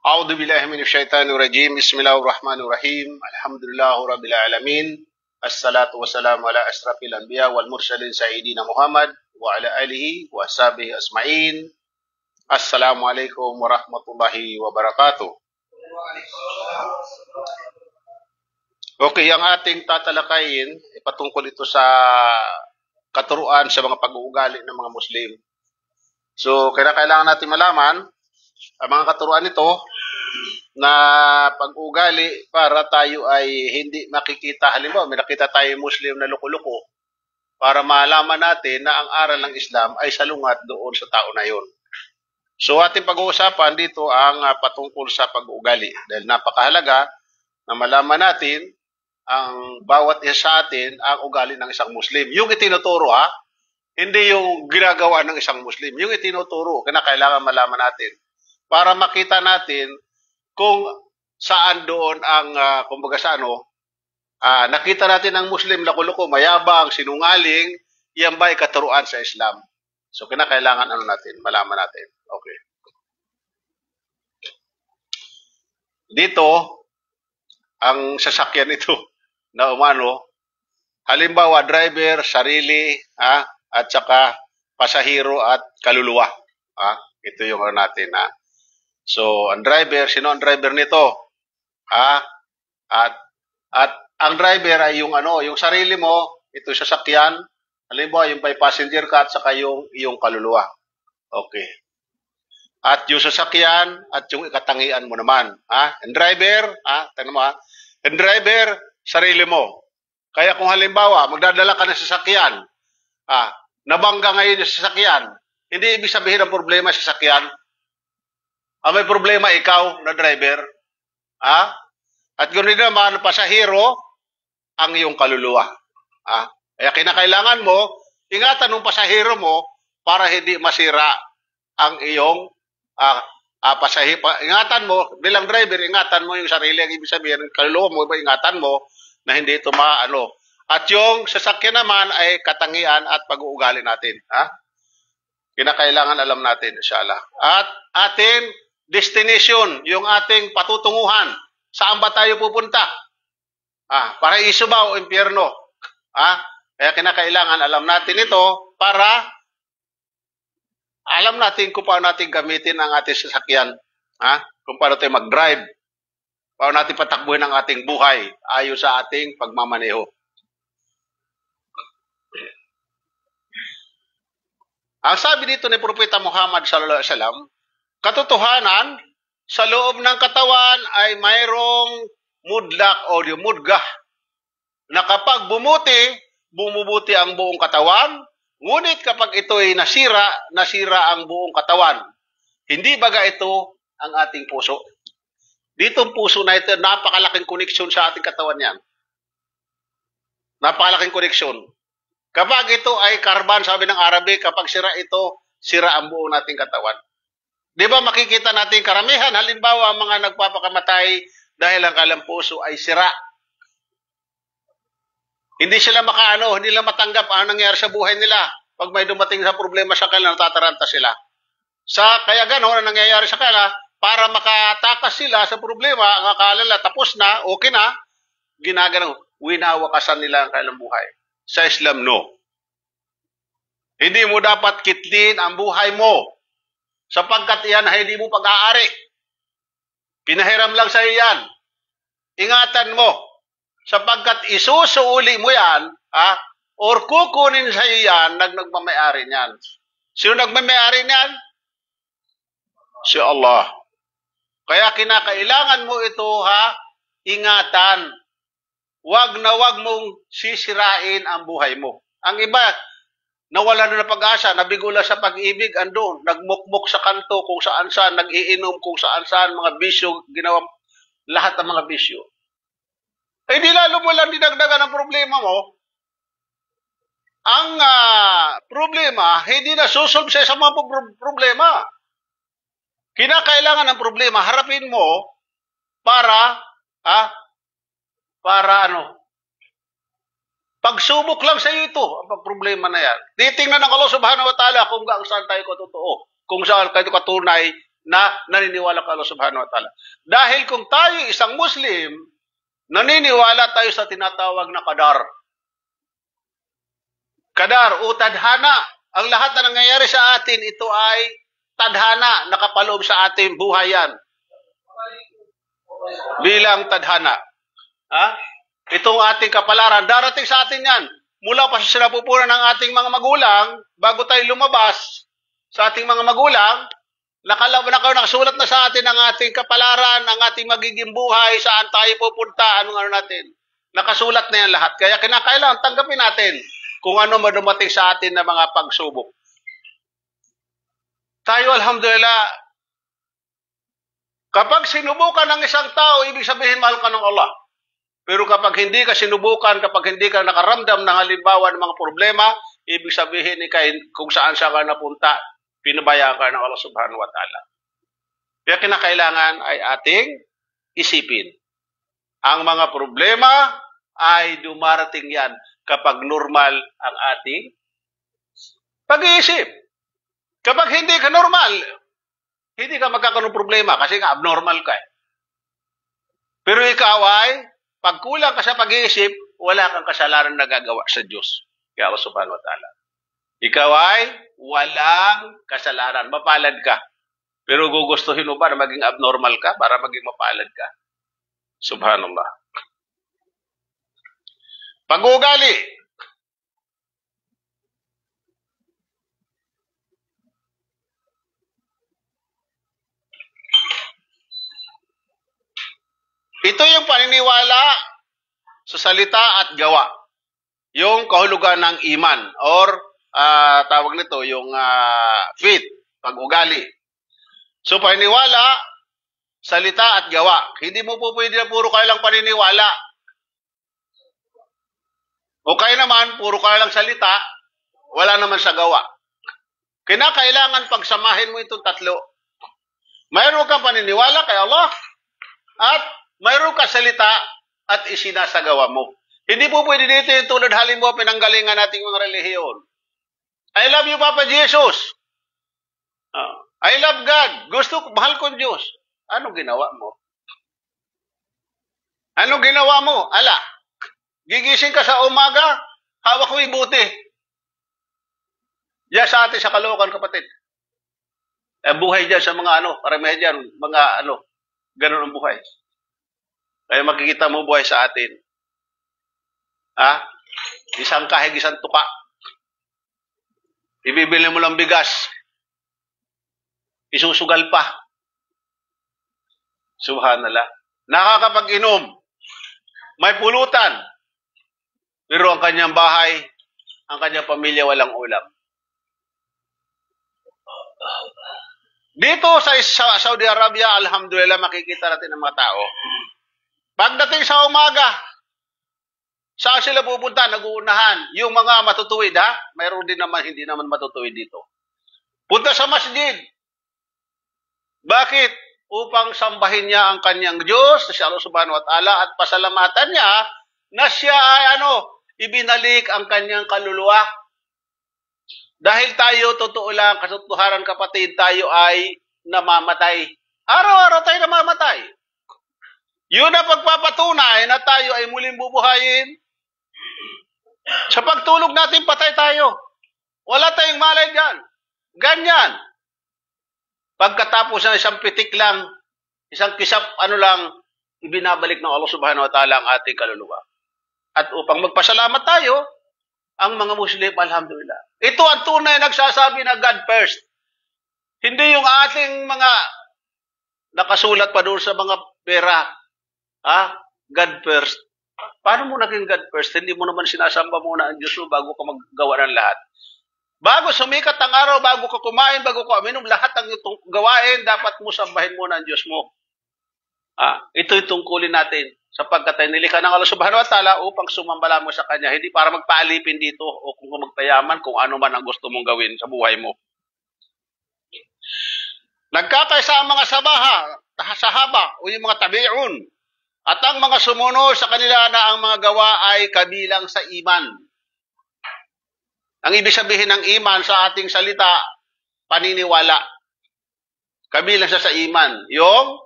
أعوذ بالله من الشيطان الرجيم بسم الله الرحمن الرحيم الحمد لله رب العالمين الصلاة والسلام على أشرف الأنبياء والمرسلين سيدنا محمد وعلى آله وصحبه أجمعين. السلام عليكم ورحمة الله وبركاته. Okay, ang ating tatalakayin, patungkol ito sa katuruan sa mga pag-uugali ng mga Muslim. So, kailangan natin malaman ang mga katuruan nito na pag-ugali para tayo ay hindi makikita. Halimbawa, may nakita tayo Muslim na loko-loko para malaman natin na ang aral ng Islam ay salungat doon sa tao na yun. So, ating pag-uusapan dito ang patungkol sa pag-ugali dahil napakahalaga na malaman natin ang bawat isa sa atin ang ugali ng isang Muslim. Yung itinuturo hindi yung ginagawa ng isang Muslim. Yung itinuturo, kailangan malaman natin para makita natin kung saan doon ang, kumbaga sa nakita natin ang Muslim na loko-loko, mayabang, sinungaling, yan ba ay katuruan sa Islam? So, kailangan natin, malaman natin. Okay. Dito, ang sasakyan ito na umano, halimbawa, driver, sarili, at saka pasahero at kaluluwa. Ito yung natin, So, ang driver, sino ang driver nito? At ang driver ay yung yung sarili mo, ito yung sasakyan, halimbawa, yung by passenger ka at saka yung kaluluwa. Okay. At yung sasakyan at yung katangian mo naman. Ang driver, tingnan mo ang driver, sarili mo. Kaya kung halimbawa, magdadala ka ng sasakyan, nabangga ngayon yung sasakyan, hindi ibig sabihin ang problema sa sasakyan. May problema ikaw na driver. At ganoon din naman, pasahero, ang iyong kaluluwa. Kaya kinakailangan mo, ingatan ng pasahero mo para hindi masira ang iyong pasahero. Ingatan mo, bilang driver, ingatan mo yung sarili. Ang ibig sabihin, kaluluwa mo, ingatan mo na hindi ito maano. At yung sasakyan naman ay katangian at pag-uugali natin. Kinakailangan alam natin, inshallah. At ating destination, yung ating patutunguhan. Saan ba tayo pupunta? Paraiso ba o impyerno? Kaya kinakailangan alam natin ito para alam natin kung paano natin gamitin ang ating sasakyan. Kung paano tayo mag-drive. Paano natin patakbuhin ang ating buhay ayon sa ating pagmamaneho. Ang sabi dito ni Propeta Muhammad sallallahu alaihi wasallam, katotohanan, sa loob ng katawan ay mayroong mudlak o mudgah na kapag bumubuti ang buong katawan, ngunit kapag ito ay nasira ang buong katawan. Hindi baga ito ang ating puso? Dito ang puso na ito, napakalaking koneksyon sa ating katawan yan. Napakalaking koneksyon. Kapag ito ay karban, sabi ng Arabic, kapag sira ito, sira ang buong nating katawan. Di ba makikita natin karamihan, halimbawa mga nagpapakamatay dahil ang kanilang puso ay sira. Hindi sila hindi nila matanggap ang nangyari sa buhay nila. Pag may dumating sa problema sa kanila, natataranta sila. Kaya gano'n ang nangyayari sa kanila, para makatakas sila sa problema, ang akala nila tapos na, okay na, ginagano, winawakasan nila ang kanilang buhay. Sa Islam, no. Hindi mo dapat kitlin ang buhay mo sapagkat iyan ay hindi mo pag-aari. Pinahiram lang sa iyan. Ingatan mo sapagkat isusuuli mo yan, or kukunin sa iyan nagmamayari niyan. Sino nagmamayari niyan? Si Allah. Kaya kinakailangan mo ito, ingatan. Wag mong sisirain ang buhay mo. Ang iba, nawala na ng pag-asa, nabigula sa pag-ibig, andun, nagmukmuk sa kanto kung saan-saan, nag-iinom kung saan-saan, mga bisyo, ginawa lahat ng mga bisyo. Di lalo mo lang dinagdagan ang problema mo. Ang problema, hindi na susolve sa mga problema. Kinakailangan ng problema, harapin mo para pagsubok lang sa iyo ito, ang problema na yan. Titingnan ng Allah subhanahu wa ta'ala kung saan tayo katotoo, kung saan tayo katunay na naniniwala ka Allah subhanahu wa ta'ala. Dahil kung tayo isang Muslim, naniniwala tayo sa tinatawag na qadar. Qadar o tadhana. Ang lahat na nangyayari sa atin, ito ay tadhana, nakapaloob sa ating buhayan. Bilang tadhana. Itong ating kapalaran, darating sa atin yan. Mula pa sa sinapupunan ng ating mga magulang, bago tayo lumabas sa ating mga magulang, nakasulat na sa atin ang ating kapalaran, ang ating magiging buhay, saan tayo pupunta, anong natin. Nakasulat na yan lahat. Kaya kinakailangan tanggapin natin kung ano madumating sa atin na mga pagsubok. Tayo, alhamdulillah, kapag sinubukan ng isang tao, ibig sabihin mahal ka ng Allah. Pero kapag hindi ka sinubukan, kapag hindi ka nakaramdam ng halimbawa ng mga problema, ibig sabihin kung saan siya ka napunta, pinabaya ka ng Allah subhanahu wa ta'ala. Kaya kinakailangan ay ating isipin. Ang mga problema ay dumarating yan kapag normal ang ating pag-iisip. Kapag hindi ka normal, hindi ka magkakaroon ng problema kasi nga abnormal ka. Pero ikaw ay, pag kulang ka sa pag-iisip, wala kang kasalanan na gagawa sa Diyos. Kaya Allah subhanahu wa ta'ala. Ikaw ay walang kasalanan. Mapalad ka. Pero gugustuhin mo ba na maging abnormal ka para maging mapalad ka? Subhanallah. Pag-uugali. Ito yung paniniwala sa salita at gawa. Yung kahulugan ng iman or tawag nito yung faith, pag-ugali. So paniniwala, salita at gawa. Hindi mo po pwede na puro ka lang paniniwala. O kaya naman, puro ka lang salita, wala naman sa gawa. Kinakailangan pagsamahin mo itong tatlo. Mayroon kang paniniwala kay Allah at mayroon kang salita at isinasagawa mo. Hindi po pwede dito yung tulad halimbawa pinanggalingan nating mga relihiyon. I love you, Papa Jesus. I love God. Mahal ko Diyos. Anong ginawa mo? Anong ginawa mo? Ala, gigising ka sa umaga, hawak mo yung buti. Yan sa atin sa Caloocan, kapatid. Buhay dyan sa mga karamihan dyan, mga ganun ang buhay. Kaya makikita mo buhay sa atin. Isang kahig, isang tuka. Ibibili mo lang bigas. Isusugal pa. Subhanallah. Nakakapag-inom. May pulutan. Pero ang kanyang bahay, ang kanyang pamilya walang ulam. Dito sa Saudi Arabia, alhamdulillah, makikita natin ang mga tao. Pagdating sa umaga, saan sila pupunta? Nag-uunahan. Yung mga matutuwid, mayroon din naman, hindi naman matutuwid dito. Punta sa masjid. Bakit? Upang sambahin niya ang kanyang Diyos, si Allah subhanahu wa ta'ala, at pasalamatan niya na siya ay ibinalik ang kanyang kaluluwa. Dahil tayo, totoo lang, katotohanan kapatid, tayo ay namamatay. Araw-araw tayo namamatay. Yun ang pagpapatunay na tayo ay muling bubuhayin. Sa pagtulog natin, patay tayo. Wala tayong malay dyan. Ganyan. Pagkatapos ng isang pitik lang, isang kisap, ibinabalik ng Allah subhanahu wa ta'ala ang ating kaluluwa. At upang magpasalamat tayo, ang mga Muslim, alhamdulillah. Ito ang tunay nagsasabi na God first. Hindi yung ating mga nakasulat pa doon sa mga pera. God first. Paano mo naging God first? Hindi mo naman sinasamba muna ang Diyos mo bago ka maggawa ng lahat. Bago sumikat ang araw, bago ka kumain, bago ka uminom, lahat ang itong gawain, dapat mo sambahin muna ang Diyos mo. Ito yung tungkulin natin sapagkat ay nilikha ng Allah subhanahu wa ta'ala upang sumambala mo sa Kanya, hindi para magpaalipin dito o kung magpayaman, kung ano man ang gusto mong gawin sa buhay mo. Nagkakaisa ang mga sahaba o yung mga tabi'un at ang mga sumunod sa kanila na ang mga gawa ay kabilang sa iman. Ang ibig sabihin ng iman sa ating salita, paniniwala. Kabilang siya sa iman, yung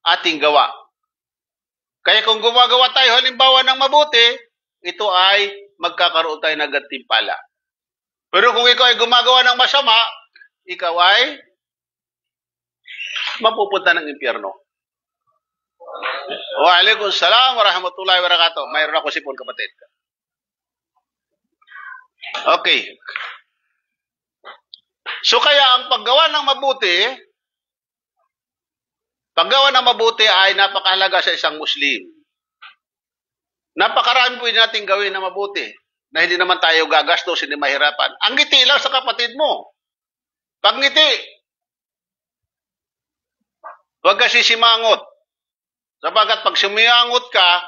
ating gawa. Kaya kung gumagawa tayo halimbawa ng mabuti, ito ay magkakaroon tayo ng gantimpala. Pero kung ikaw ay gumagawa ng masama, ikaw ay mapupunta ng impyerno. Waalaikumsalam warahmatullahi wabarakatuh. Mayroon ako sipon, kapatid. Okay. So kaya ang paggawa ng mabuti ay napakahalaga sa isang Muslim. Napakarami po natin gawin na mabuti na hindi naman tayo gagastos, hindi mahirapan. Ang ngiti lang sa kapatid mo. Pag ngiti, huwag ka sisimangot. Sapagkat pag sumiyangot ka,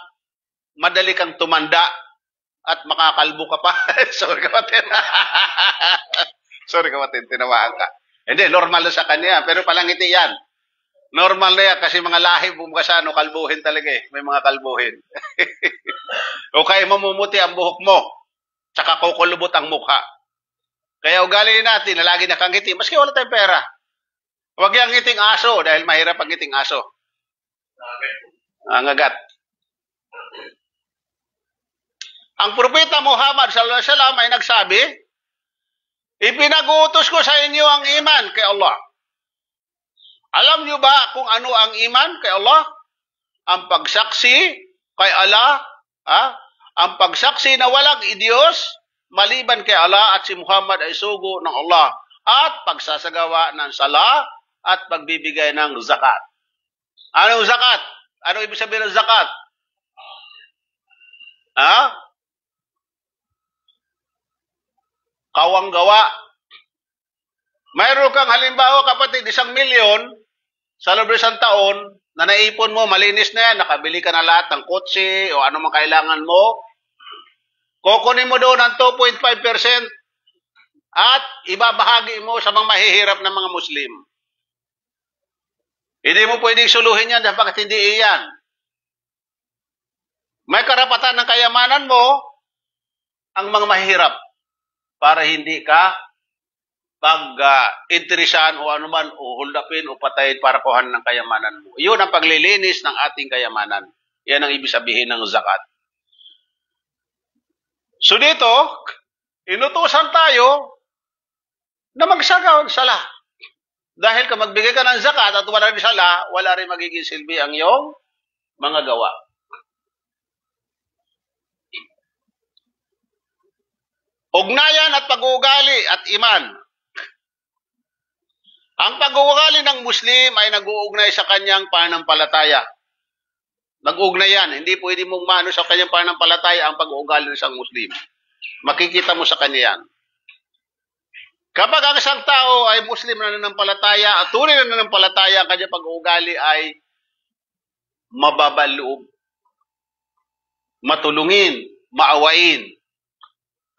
madali kang tumanda at makakalbo ka pa. Sorry kapatid. Sorry kapatid, tinawaan ka. Hindi, normal na sa kanya. Pero palangiti yan. Normal na yan kasi mga lahi bumakasano, kalbuhin talaga eh. May mga kalbuhin. O kaya mamumuti ang buhok mo. Tsaka kukulubot ang mukha. Kaya ugali natin na lagi nakangiti. Maski wala tayong pera. Huwag yung ngiting aso dahil mahirap ang ngiting aso. Ang agat. Ang propeta Muhammad sallallahu alaihi wasallam ay nagsabi, ipinag-uutos ko sa inyo ang iman kay Allah. Alam niyo ba kung ano ang iman kay Allah? Ang pagsaksi kay Allah, ang pagsaksi na walang Diyos maliban kay Allah at si Muhammad ay sugo ng Allah, at pagsasagawa ng sala at pagbibigay ng zakat. Anong zakat? Ano ibig sabihin ng zakat? Kawang gawa. Mayroon kang halimbawa kapatid, 1 milyon sa loob ng isang taon na naipon mo, malinis na yan, nakabili ka na lahat ng kotse o ano man kailangan mo, kukunin mo doon ang 2.5% at ibabahagi mo sa mga mahihirap na mga Muslim. Hindi mo pwedeng suluhin yan dahil hindi iyan. May karapatan ng kayamanan mo ang mga mahihirap para hindi ka pag-interesan o anuman o huldapin o patayin para kuhan ng kayamanan mo. Iyon ang paglilinis ng ating kayamanan. Yan ang ibig sabihin ng zakat. So dito, inutusan tayo na magsagaw ng sala. Dahil kung magbigay ka ng zakat at wala rin sala, wala rin magiging silbi ang iyong mga gawa. Ugnayan at pag-uugali at iman. Ang pag-uugali ng Muslim ay nag-uugnay sa kanyang pananampalataya. Nag-uugnay yan. Hindi pwede mong maano sa kanyang pananampalataya ang pag-uugali ng isang Muslim. Makikita mo sa kanya yan. Kapag ang isang tao ay Muslim na nanampalataya at tunay na nanampalataya, ang kanyang pag-uugali ay mababaloob, matulungin, maawain.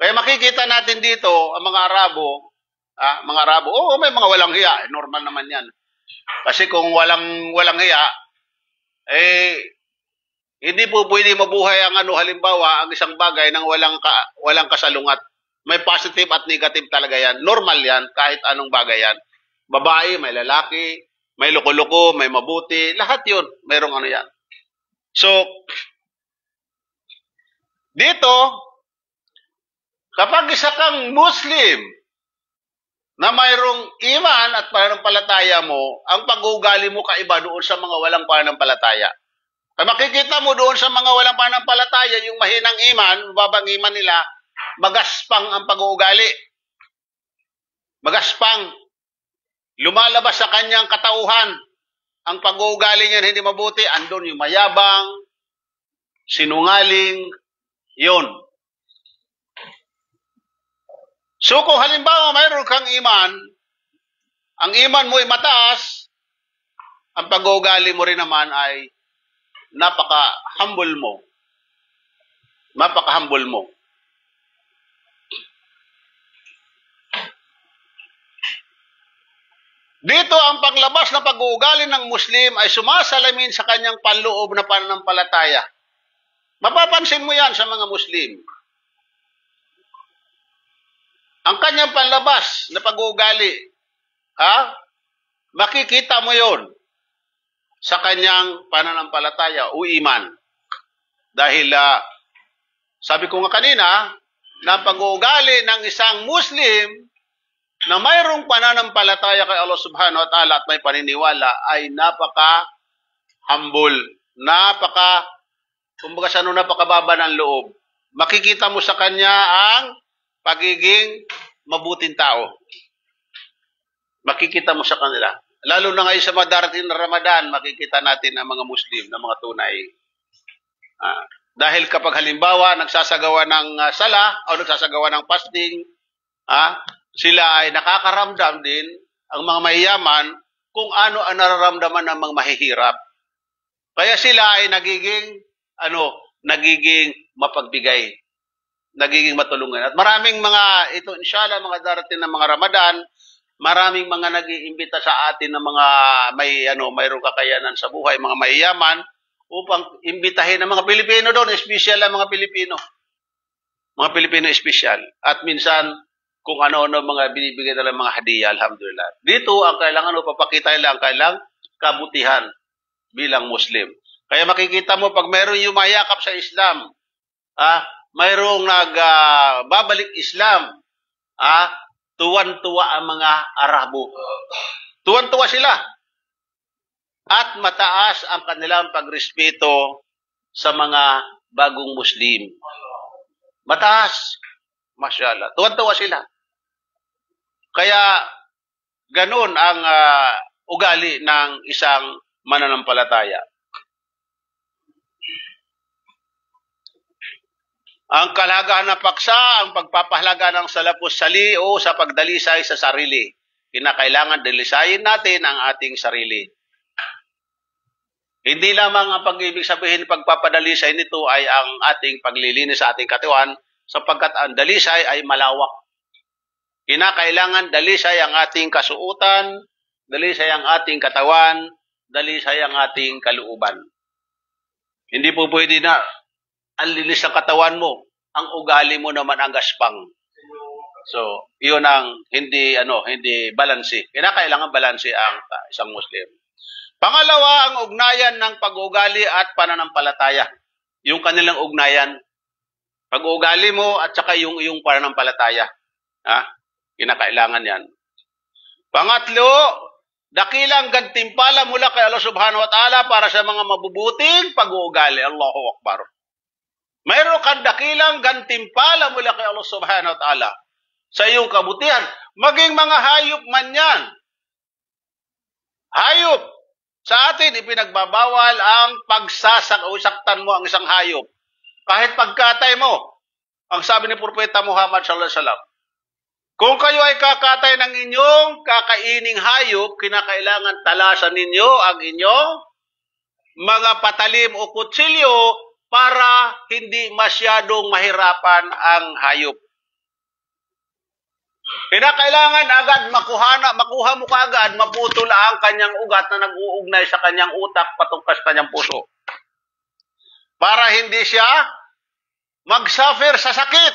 Kaya makikita natin dito ang mga Arabo, oo, may mga walang hiya, normal naman yan. Kasi kung walang hiya, hindi po pwede mabuhay ang halimbawa, ang isang bagay nang walang kasalungat. May positive at negative talaga yan. Normal yan, kahit anong bagay yan. Babae, may lalaki, may loko-loko, may mabuti, lahat yun, mayroong ano yan. So, dito, kapag isa kang Muslim na mayroong iman at pananampalataya mo, ang pag-uugali mo kaiba doon sa mga walang pananampalataya. Kaya makikita mo doon sa mga walang pananampalataya, yung mahinang iman, mababang iman nila, magaspang ang pag-uugali. Magaspang. Lumalabas sa kanyang katauhan. Ang pag-uugali niya hindi mabuti, andun yung mayabang, sinungaling, yun. So kung halimbawa mayroon kang iman, ang iman mo ay mataas, ang pag-uugali mo rin naman ay napaka-humble mo. Napaka-humble mo. Dito ang paglabas ng pag-uugali ng Muslim ay sumasalamin sa kanyang panloob na pananampalataya. Mapapansin mo yan sa mga Muslim. Ang kanyang panlabas na pag-uugali, makikita mo yon sa kanyang pananampalataya o iman. Dahil sabi ko nga kanina, na pag-uugali ng isang Muslim na mayroong pananampalataya kay Allah subhanahu wa ta'ala at may paniniwala ay napaka-humble, napakababa ng loob. Makikita mo sa kanya ang pagiging mabuting tao. Makikita mo sa kanila. Lalo na ngayon sa mga darating na Ramadan, makikita natin ang mga Muslim na mga tunay. Dahil kapag halimbawa nagsasagawa ng sala o nagsasagawa ng fasting, sila ay nakakaramdam din, ang mga mayayaman, kung ano ang nararamdaman ng mga mahihirap. Kaya sila ay nagiging mapagbigay, nagiging matulungan. At maraming mga, ito inshallah, mga darating na mga Ramadan, maraming mga nag-iimbita sa atin ng mga mayroong kakayanan sa buhay, mga mayayaman, upang imbitahin ng mga Pilipino doon, espesyal ang mga Pilipino. Mga Pilipino espesyal. At minsan, kung ano-ano mga binibigay nila mga hadiah, alhamdulillah. Dito, ang kailangan papakita nila ang kailang kabutihan bilang Muslim. Kaya makikita mo, pag mayroong yumayakap sa Islam, mayroong nagbabalik Islam, tuwan-tuwa ang mga Arabo. Tuwan-tuwa sila. At mataas ang kanilang pagrespeto sa mga bagong Muslim. Mataas. Masyaallah. Tuwan-tuwa sila. Kaya, ganun ang ugali ng isang mananampalataya. Ang kalagahan ng paksa, ang pagpapahalaga ng salapus sali o sa pagdalisay sa sarili. Kinakailangan dalisayin natin ang ating sarili. Hindi lamang ang pag-ibig sabihin pagpapadalisay nito ay ang ating paglilinis sa ating katawan sapagkat ang dalisay ay malawak. Kinakailangan dalisay ang ating kasuutan, dalisay ang ating katawan, dalisay ang ating kalooban. Hindi po pwede na ang linis ng katawan mo, ang ugali mo naman ang gaspang. So, iyon ang hindi balanse. Kinakailangan balanse ang isang Muslim. Pangalawa, ang ugnayan ng pag-uugali at pananampalataya. Yung kanilang ugnayan. Pag-uugali mo at saka yung pananampalataya. Kinakailangan yan. Pangatlo, dakilang gantimpala mula kay Allah subhanahu wa ta'ala para sa mga mabubuting pag-uugali. Allahu Akbar. Mayroon kang dakilang gantimpala mula kay Allah subhanahu wa ta'ala sa iyong kabutihan. Maging mga hayop man yan. Hayop. Sa atin, ipinagbabawal ang saktan mo ang isang hayop. Kahit pagkatay mo. Ang sabi ni Propeta Muhammad sallallahu alaihi wasallam, kung kayo ay kakatay ng inyong kakaining hayop, kinakailangan talasan ninyo ang inyong mga patalim o kutsilyo para hindi masyadong mahirapan ang hayop. Kinakailangan agad makuha mo kaagad, maputol ang kanyang ugat na nag-uugnay sa kanyang utak patungkas kanyang puso. Para hindi siya mag-suffer sa sakit.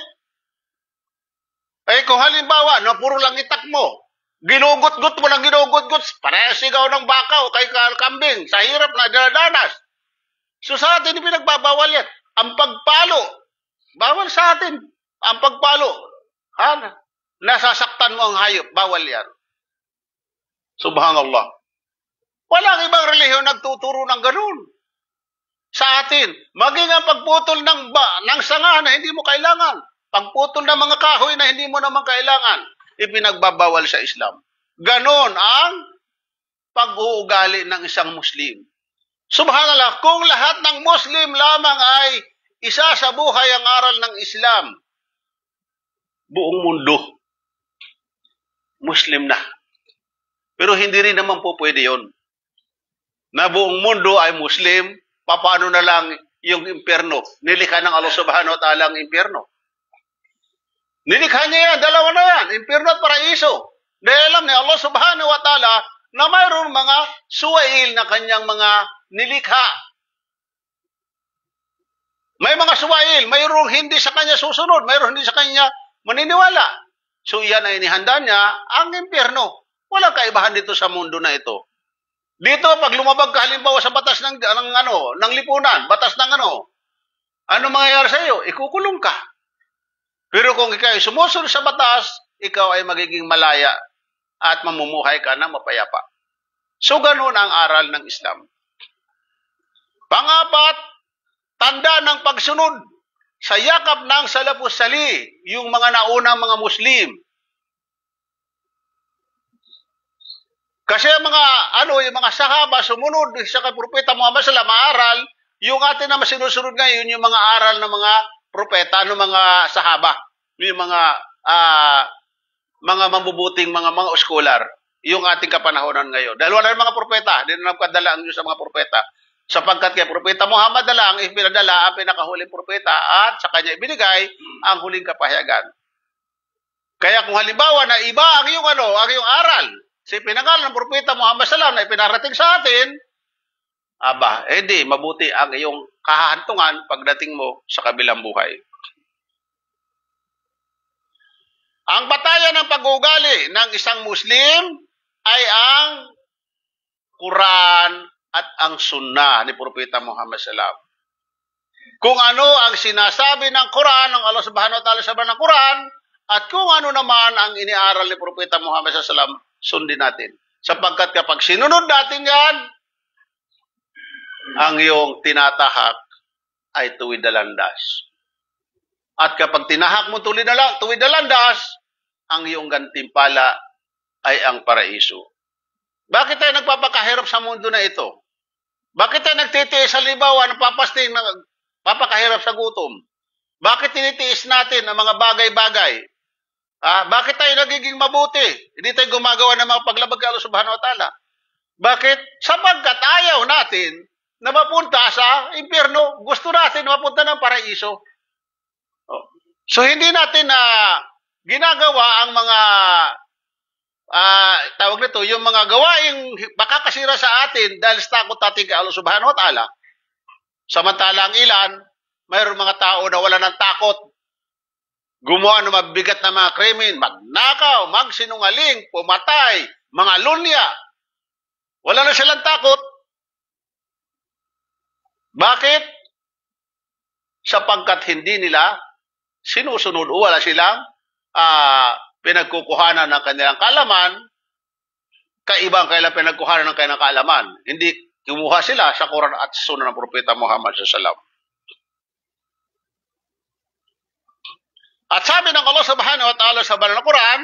Kung halimbawa, puro lang itak mo, ginugot-gut mo ng ginugot-gut, parehas sigaw ng baka o kay kambing, sa hirap na daladanas. So sa atin, pinagbabawal yan. Ang pagpalo, bawal sa atin. Ang pagpalo, nasasaktan mo ang hayop, bawal yan. Subhanallah. Walang ibang relihiyon nagtuturo ng ganun. Sa atin, maging ang pagputol ng sanga na hindi mo kailangan, pagputol ng mga kahoy na hindi mo naman kailangan, ipinagbabawal sa Islam. Ganon ang pag-uugali ng isang Muslim. Subhanallah, kung lahat ng Muslim lamang ay isa sa buhay ang aral ng Islam, buong mundo, Muslim na. Pero hindi rin naman po pwede yun. Na buong mundo ay Muslim, paano na lang yung impyerno? Nilikha ng Allah subhanahu wa ta'ala ang impyerno. Nilikha niya yan, dalawa na yan, impyerno at paraiso. Dahil alam ni Allah subhanahu wa ta'ala na mayroon mga suwail na kanyang mga nilikha. May mga suwail, mayroong hindi sa kanya susunod, mayroong hindi sa kanya maniniwala. So yan ay inihanda niya ang impyerno Walang kaibahan dito sa mundo na ito. Dito, pag lumabag ka halimbawa sa batas ng lipunan, batas ng ano mangyayari sa iyo? Ikukulong ka. Pero kung ikaw ay sumusunod sa batas, ikaw ay magiging malaya at mamumuhay ka ng mapayapa. So, ganun ang aral ng Islam. Pangapat, tanda ng pagsunod sa yakap ng salafus salih, yung mga naunang mga Muslim. Kasi yung mga sahaba sumunod sa propeta Muhammad sallallahu alaihi wasallam, aral, yung atin na masinusunod ngayon, yung mga aral ng mga propeta, mga sahaba, yung mga mabubuting mga scholar, yung ating kapanahonan ngayon. Dahil wala ng mga propeta, hindi na nagpadala ang Diyos sa mga propeta. Sapagkat kay propeta Muhammad na lang, ipinadala ang pinakahuling propeta at sa kanya ibinigay ang huling kapahayagan. Kaya kung halimbawa na iba ang iyong aral, si pinangalan ng propeta Muhammad sallallahu alaihi wasallam na ipinarating sa atin, hindi mabuti ang iyong kahahantungan pagdating mo sa kabilang buhay. Ang batayan ng pag-uugali ng isang Muslim ay ang Quran at ang Sunnah ni Propeta Muhammad sallallahu alaihi wasallam. Kung ano ang sinasabi ng Quran, ng Allah subhanahu wa ta'ala sa ng Quran, at kung ano naman ang iniaral ni Propeta Muhammad sallallahu alaihi wasallam, sundin natin. Sapagkat kapag sinunod natin yan, ang iyong tinatahak ay tuwid na landas. At kapag tinahak mo tuwid na landas, ang iyong gantimpala ay ang paraiso. Bakit tayo nagpapakahirap sa mundo na ito? Bakit tayo nagtitiis sa libawa, napapasting, papakahirap sa gutom? Bakit tinitiis natin ang mga bagay-bagay? Bakit tayo nagiging mabuti? Hindi tayo gumagawa ng mga paglabag kay Allah subhanahu wa ta'ala. Bakit? Sapagkat ayaw natin na mapunta sa impyerno. Gusto natin na mapunta ng paraiso. So hindi natin na ginagawa ang mga yung mga gawaing makakasira sa atin dahil sa takot natin kay Allah subhanahu wa ta'ala. Samantalang ilan, mayroong mga tao na wala ng takot. Gumawa ng mabigat na mga krimen, magnakaw, magsinungaling, pumatay, mga lunya. Wala na silang takot. Bakit? Sapagkat hindi nila sinusunod o wala silang pinagkukuhanan ng kanilang kaalaman, kaibang kailang pinagkuhanan ng kanilang kaalaman. Hindi kumuha sila sa Quran at Sunnah ng Propeta Muhammad sallallahu alaihi wasallam. At sabi ng Allah subhanahu wa ta'ala sa banal na Quran,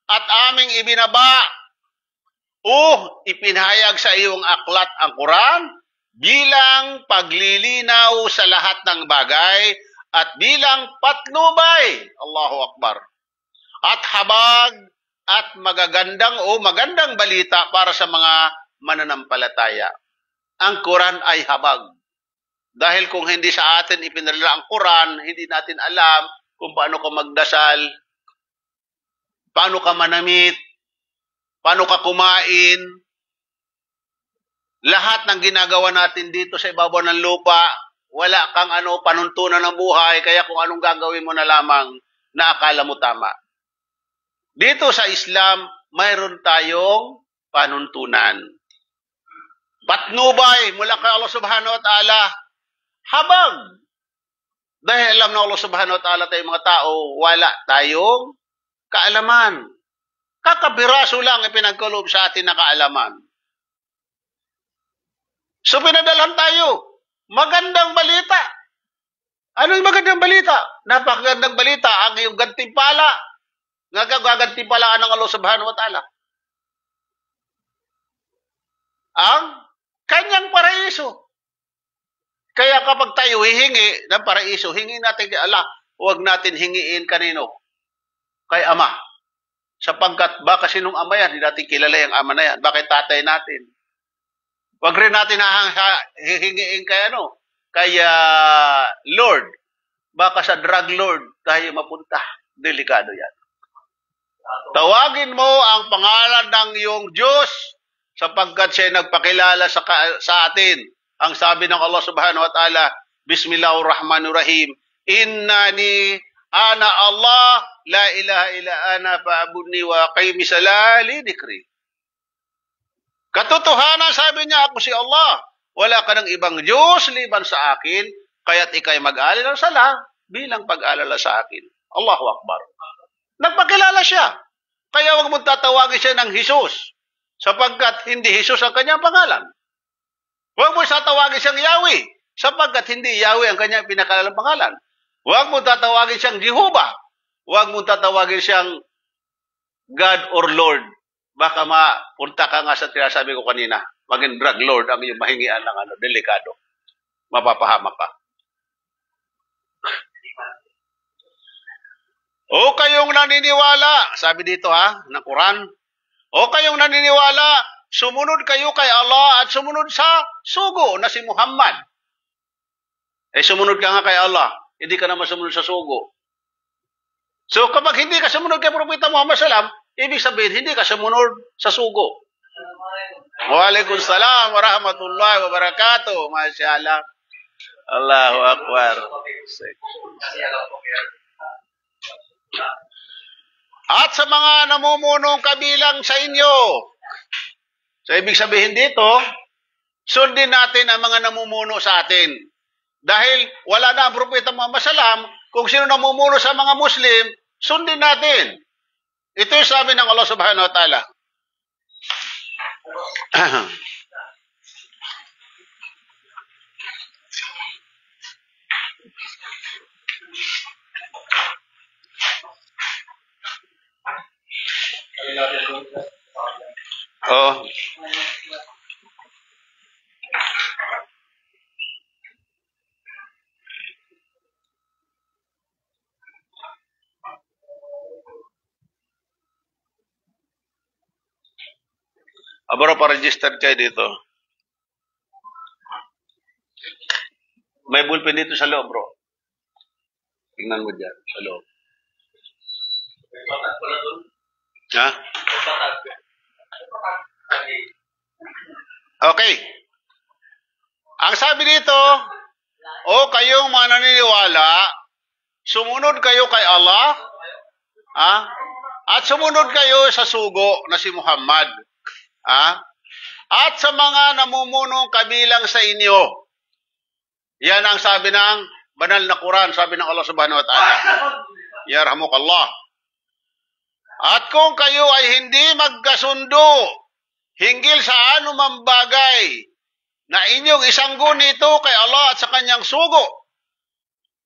at aming ibinaba o ipinahayag sa iyong aklat ang Quran bilang paglilinaw sa lahat ng bagay at bilang patnubay, Allahu Akbar, at habag at magandang balita para sa mga mananampalataya. Ang Quran ay habag. Dahil kung hindi sa atin ipinadala ang Quran, hindi natin alam kung paano ka magdasal, paano ka manamit, paano ka kumain. Lahat ng ginagawa natin dito sa ibabaw ng lupa, wala kang panuntunan ng buhay, kaya kung anong gagawin mo na lamang na akala mo tama. Dito sa Islam, mayroon tayong panuntunan. Patnubay mula kay Allah subhanahu wa ta'ala, habag. Dahil alam na Allah subhanahu wa ta'ala tayong mga tao, wala tayong kaalaman. Kakabiraso lang ipinagkaloob sa atin na kaalaman. So pinadalan tayo, magandang balita. Ano yung magandang balita? Napakagandang balita, ang iyong gantimpala. Nagagagantimpalaan ng Allah subhanahu wa ta'ala. Ang kanyang paraiso. Kaya kapag tayo hihingi ng paraiso, hingin natin kay Allah, huwag natin hingiin kanino? Kay Ama. Sapagkat baka sinong ama yan, hindi natin kilala yung ama na yan. Bakit tatay natin? Huwag rin natin hihingiin kay kay Lord. Baka sa drug lord tayo mapunta. Delikado yan. Tawagin mo ang pangalan ng iyong Diyos sapagkat siya nagpakilala sa atin. Ang sabi ng Allah subhanahu wa ta'ala, Bismillahirrahmanirrahim, Innani ana Allah, la ilaha illa ana fa'budni wa qaimi salali dikri. Katotohanan, sabi niya, ako si Allah. Wala ka ng ibang Diyos liban sa akin, kaya't ikay mag-alala sala bilang pag-alala sa akin. Allahu Akbar. Nagpakilala siya. Kaya huwag mong tatawagin siya ng Jesus, sapagkat hindi Jesus ang kanyang pangalan. Huwag mo tatawagin siyang Yahweh, sapagkat hindi Yahweh ang kanyang pinakalalang pangalan. Huwag mo tatawagin siyang Jehovah. Huwag mo tatawagin siyang God or Lord. Baka mapunta ka nga sa tinasabi ko kanina, maging drug lord ang iyong mahingian ng delikado. Mapapahamak ka. O kayong naniniwala, sabi dito ng Quran, o kayong naniniwala, sumunod kayo kay Allah at sumunod sa sugo na si Muhammad. Sumunod ka nga kay Allah, hindi ka naman sumunod sa sugo. So kapag hindi ka sumunod kay Propeta Muhammad sallam, ibig sabihin hindi ka sumunod sa sugo. Waalaikumsalam warahmatullahi wabarakatuh. Masyaallah. Allahu Akbar. At sa mga namumunong kabilang sa inyo. So ibig sabihin dito, sundin natin ang mga namumuno sa atin. Dahil wala na ang Propeta Muhammad sallam, kung sino namumuno sa mga Muslim, sundin natin. Ito yung sabi ng Allah subhanahu wa ta'ala. Oh. Abro pa-register kayo dito. May bullpen dito sa loob, bro. Tingnan mo dyan, sa loob. Ha? Okay. Ang sabi dito, o kayong mga naniniwala, sumunod kayo kay Allah, at sumunod kayo sa sugo na si Muhammad. At sa mga namumuno kabilang sa inyo. Yan ang sabi ng banal na Quran, sabi ng Allah subhanahu wa ta'ala. Yarhamukallah. At kung kayo ay hindi magkasundo hinggil sa anumang bagay na inyong isanggun nito kay Allah at sa kanyang sugo,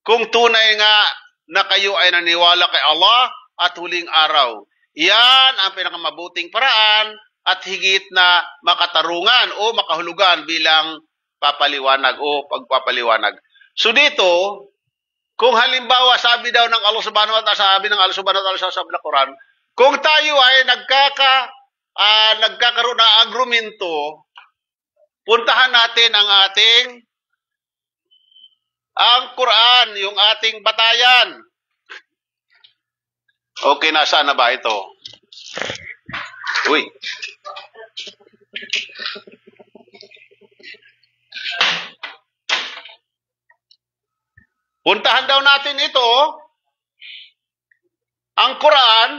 kung tunay nga na kayo ay naniwala kay Allah at huling araw, yan ang pinakamabuting paraan at higit na makatarungan o makahulugan bilang papaliwanag o pagpapaliwanag. So dito, kung halimbawa sabi daw ng Allah subhanahu wa ta'ala, sabi ng Allah subhanahu wa ta'ala sa Quran, kung tayo ay nagkakaroon ng agrumento, puntahan natin ang Quran, yung ating batayan. Okay, nasaan na ba ito? Uy. Puntahan daw natin ito, ang Quran,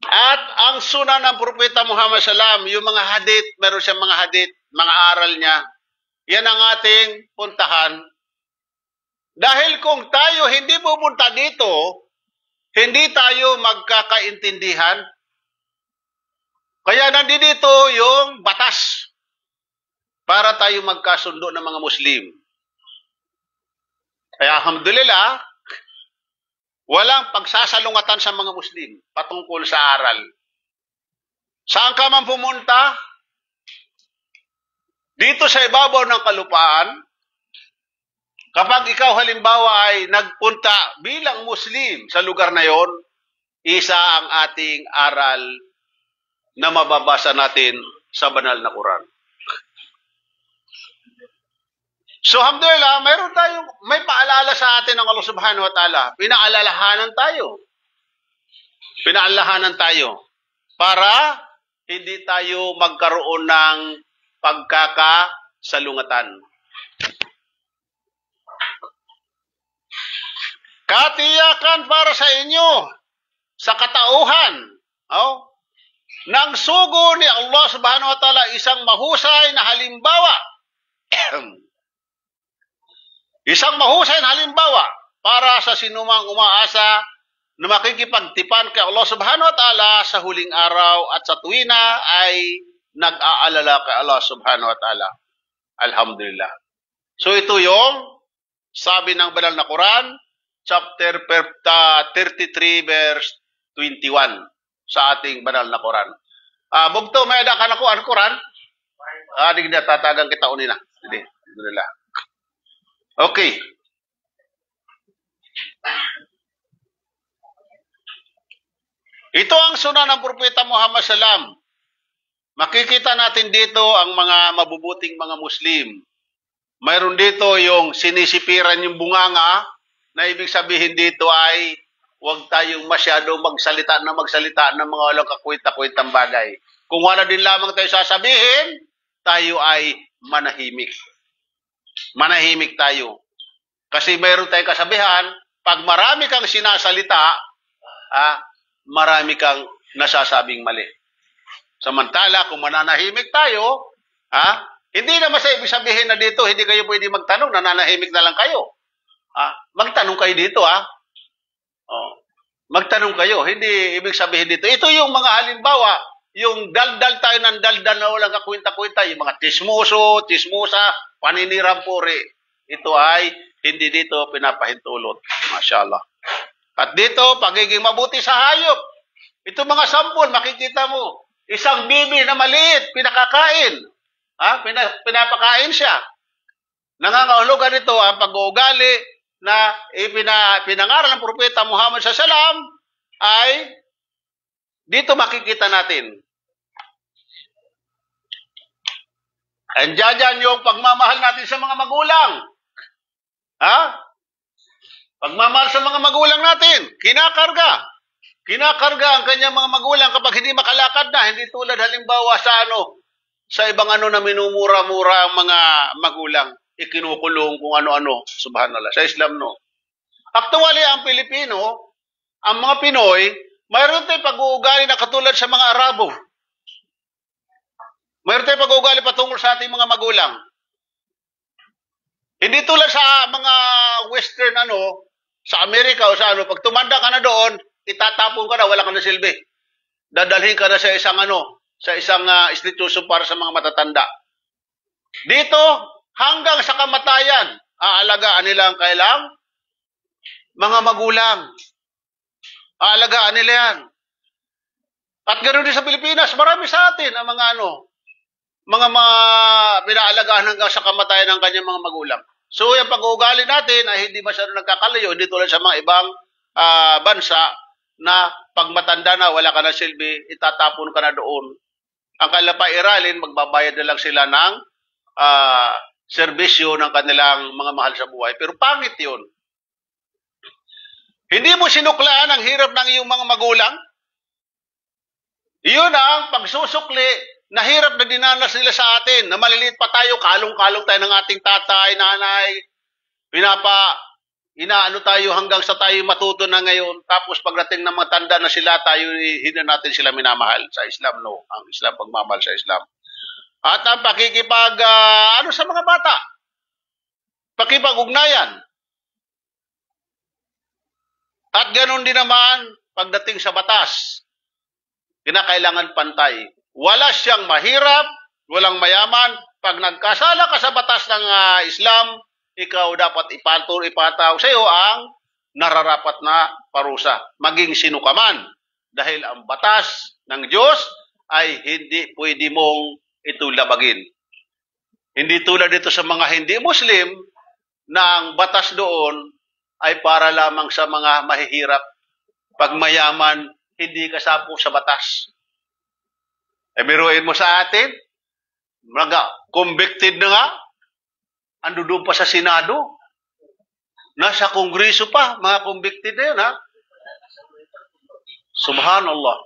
at ang sunan ng Propeta Muhammad sallam, yung mga hadith, meron siyang mga hadith, mga aral niya, yan ang ating puntahan. Dahil kung tayo hindi pupunta dito, hindi tayo magkakaintindihan. Kaya nandito yung batas para tayo magkasundo ng mga Muslim. Kaya alhamdulillah, walang pagsasalungatan sa mga Muslim patungkol sa aral. Saan ka man pumunta, dito sa ibabaw ng kalupaan, kapag ikaw halimbawa ay nagpunta bilang Muslim sa lugar na yon, isa ang ating aral na mababasa natin sa banal na Quran. So, alhamdulillah, may paalala sa atin ng Allah subhanahu wa ta'ala. Pinaalalahanan tayo para hindi tayo magkaroon ng pagkakasalungatan. Katiyakan para sa inyo sa katauhan. Nang sugo ni Allah subhanahu wa ta'ala isang mahusay na halimbawa. Isang mahusay na halimbawa para sa sinumang umaasa na makikipagtipan kay Allah subhanahu wa ta'ala sa huling araw at sa tuwina ay nag-aalala kay Allah subhanahu wa ta'ala. Alhamdulillah. So ito yung sabi ng banal na Quran, chapter 33 verse 21 sa ating banal na Quran. Bugto, may ada ka na ko, ang Quran? Di na tatagang kita unina. Hindi, alhamdulillah. Okay. Ito ang suna ng Propeta Muhammad SAW. Makikita natin dito ang mga mabubuting mga Muslim. Mayroon dito yung sinisipiran yung bunganga, na ibig sabihin dito ay huwag tayong masyado magsalita ng mga walang kakwita-kwitang bagay. Kung wala din lamang tayo sasabihin, tayo ay manahimik. Manahimik tayo. Kasi mayroon tayong kasabihan, pag marami kang sinasalita, marami kang nasasabing mali. Samantala, kung mananahimik tayo, hindi naman sa ibig sabihin na dito, hindi kayo pwede magtanong, nananahimik na lang kayo. Magtanong kayo dito, magtanong kayo, hindi ibig sabihin dito. Ito yung mga halimbawa, yung daldal tayo ng daldal na walang kakwinta-kwinta, yung mga tismusa, paninirampuri. Ito ay hindi dito pinapahintulot. Masyaallah. At dito, pagiging mabuti sa hayop. Ito mga sampol, makikita mo. Isang bibi na maliit, pinakakain. Pinapakain siya. Nangangahulugan ito ang pag-uugali na pinangaral ng Propeta Muhammad SAW ay dito makikita natin. Andiyan yung pagmamahal natin sa mga magulang. Pagmamahal sa mga magulang natin, kinakarga. Kinakarga ang kanyang mga magulang kapag hindi makalakad na, hindi tulad halimbawa sa ibang na minumura-mura ang mga magulang, ikinukulong kung ano-ano, subhanallah. Sa Islam, no. Actually, ang Pilipino, ang mga Pinoy, mayroon tayong pag-uugali na katulad sa mga Arabo. Mayroon tayong pag-uugali patungkol sa ating mga magulang. Hindi tulad sa mga Western, sa Amerika o sa pag tumanda ka na doon, itatapon ka na, wala ka na silbi. Dadalhin ka na sa isang institution para sa mga matatanda. Dito, hanggang sa kamatayan, aalagaan nila ang kailang mga magulang. Aalagaan nila yan. At ganoon din sa Pilipinas, marami sa atin ang mga pinaalagaan hanggang sa kamatayan ng kanyang mga magulang. So, yung pag-uugali natin ay hindi masyado nagkakalayo, hindi tulad sa mga ibang bansa na pag matanda na, wala ka na silbi, itatapon ka na doon. Ang kanilang pairalin, magbabayad na lang sila ng serbisyo ng kanilang mga mahal sa buhay. Pero pangit yun. Hindi mo sinuklaan ang hirap ng iyong mga magulang. Iyon ang pagsusukli na hirap na dinanas nila sa atin, na maliliit pa tayo, kalong-kalong tayo ng ating tatay, nanay, inaano tayo hanggang sa tayo matuto na ngayon, tapos pagdating na matanda na sila, tayo, hindi natin sila minamahal sa Islam, no? Ang Islam, pagmamahal sa Islam. At ang sa mga bata? Pakipag-ugnayan. At ganoon din naman, pagdating sa batas, kinakailangan pantay. Wala siyang mahirap, walang mayaman. Pag nagkasala ka sa batas ng Islam, ikaw dapat ipataw sa iyo ang nararapat na parusa. Maging sino ka man. Dahil ang batas ng Diyos ay hindi pwede mong itulabagin. Hindi tulad dito sa mga hindi Muslim na ang batas doon ay para lamang sa mga mahihirap. Pag mayaman, hindi kasapo sa batas. Biruin mo sa atin, convicted na nga, andun pa sa Senado, nasa Kongreso pa, mga convicted na yun, Subhanallah.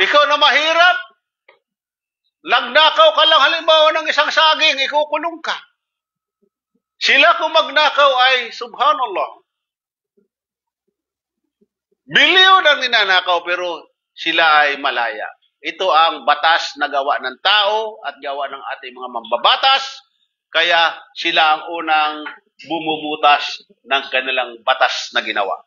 Ikaw na mahirap, nagnakaw ka lang halimbawa ng isang saging, ikukulong ka. Sila kung magnakaw ay, subhanallah, bilyon ang ninanakaw pero sila ay malaya. ito ang batas na gawa ng tao at gawa ng ating mga mambabatas, kaya sila ang unang bumubutas ng kanilang batas na ginawa.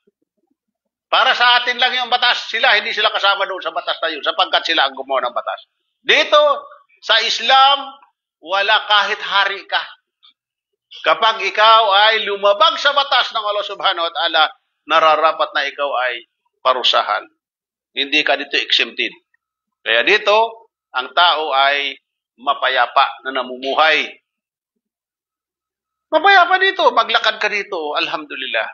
Para sa atin lang yung batas, hindi sila kasama doon sa batas na yun, sapagkat sila ang gumawa ng batas. Dito, sa Islam, wala kahit hari ka. Kapag ikaw ay lumabag sa batas ng Allah subhanahu wa ta'ala, nararapat na ikaw ay parusahan. Hindi ka dito exempted. Kaya dito, ang tao ay mapayapa na namumuhay. Mapayapa dito, maglakad ka dito, alhamdulillah.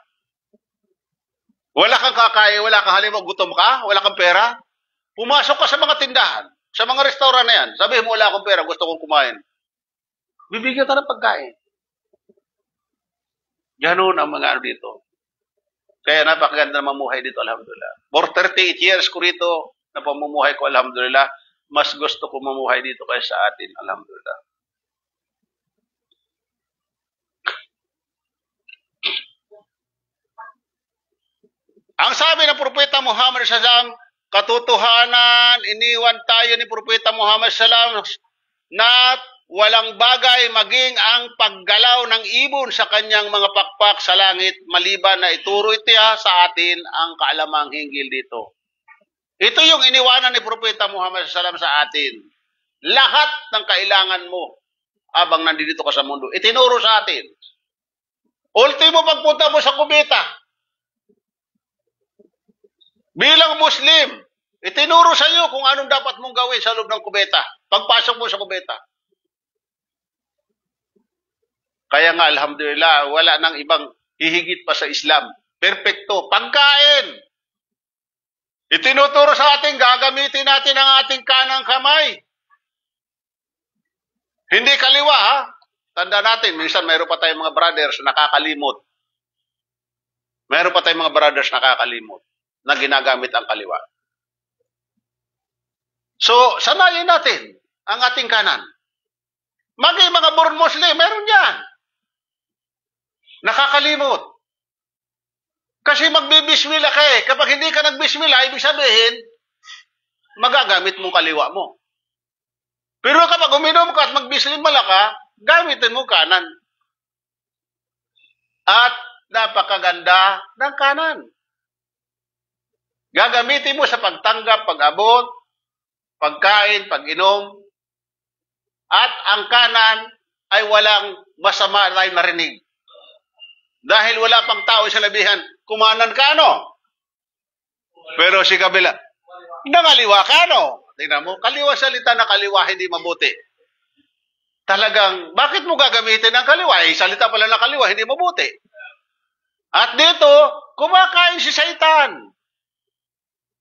Wala kang kakain, wala kang halimbawa, gutom ka, wala kang pera, pumasok ka sa mga tindahan, sa mga restaurant na yan, sabihin mo wala akong pera, gusto kong kumain. Bibigyan ka ng pagkain. Ganun ang mga ano dito. Kaya napakaganda na mamuhay dito, alhamdulillah. For 38 years ko rito, na pamumuhay ko, alhamdulillah, mas gusto ko mamuhay dito kaysa sa atin, alhamdulillah. Ang sabi ng Propeta Muhammad SAW, katotohanan, iniwan tayo ni Propeta Muhammad SAW na walang bagay maging ang paggalaw ng ibon sa kanyang mga pakpak sa langit, maliban na ituro ito sa atin ang kaalamang hinggil dito. Ito yung iniwanan ni Propeta Muhammad SAW sa atin. Lahat ng kailangan mo habang nandito ka sa mundo, itinuro sa atin. Ultimo pagpunta mo sa kubeta, bilang Muslim, itinuro sa iyo kung anong dapat mong gawin sa loob ng kubeta. Pagpasok mo sa kubeta. Kaya nga, alhamdulillah, wala nang ibang hihigit pa sa Islam. Perfecto. Pagkain. Itinuturo sa atin, gagamitin natin ang ating kanang kamay. Hindi kaliwa, ha? Tanda natin, minsan mayroon pa tayong mga brothers na nakakalimot. Mayroon pa tayong mga brothers na nakakalimot na ginagamit ang kaliwa. So, sanayin natin ang ating kanan. Maging mga born Muslim, meron yan. Nakakalimot. Kasi magbibismila ka eh. Kapag hindi ka nagbismila, ibig sabihin, magagamit mong kaliwa mo. Pero kapag uminom ka at magbismila ka, gamitin mo kanan. At napakaganda ng kanan. Gagamitin mo sa pagtanggap, pag-abot, pagkain, pag-inom. At ang kanan ay walang masama tayo narinig. Dahil wala pang tao sa labihan, kumanan ka, no? Pero si kabila, nangaliwa ka, no? Tingnan mo, kaliwa salita na kaliwa, hindi mabuti. Talagang, bakit mo gagamitin ang kaliwa? Salita pala na kaliwa, hindi mabuti. At dito, kumakain si Satan.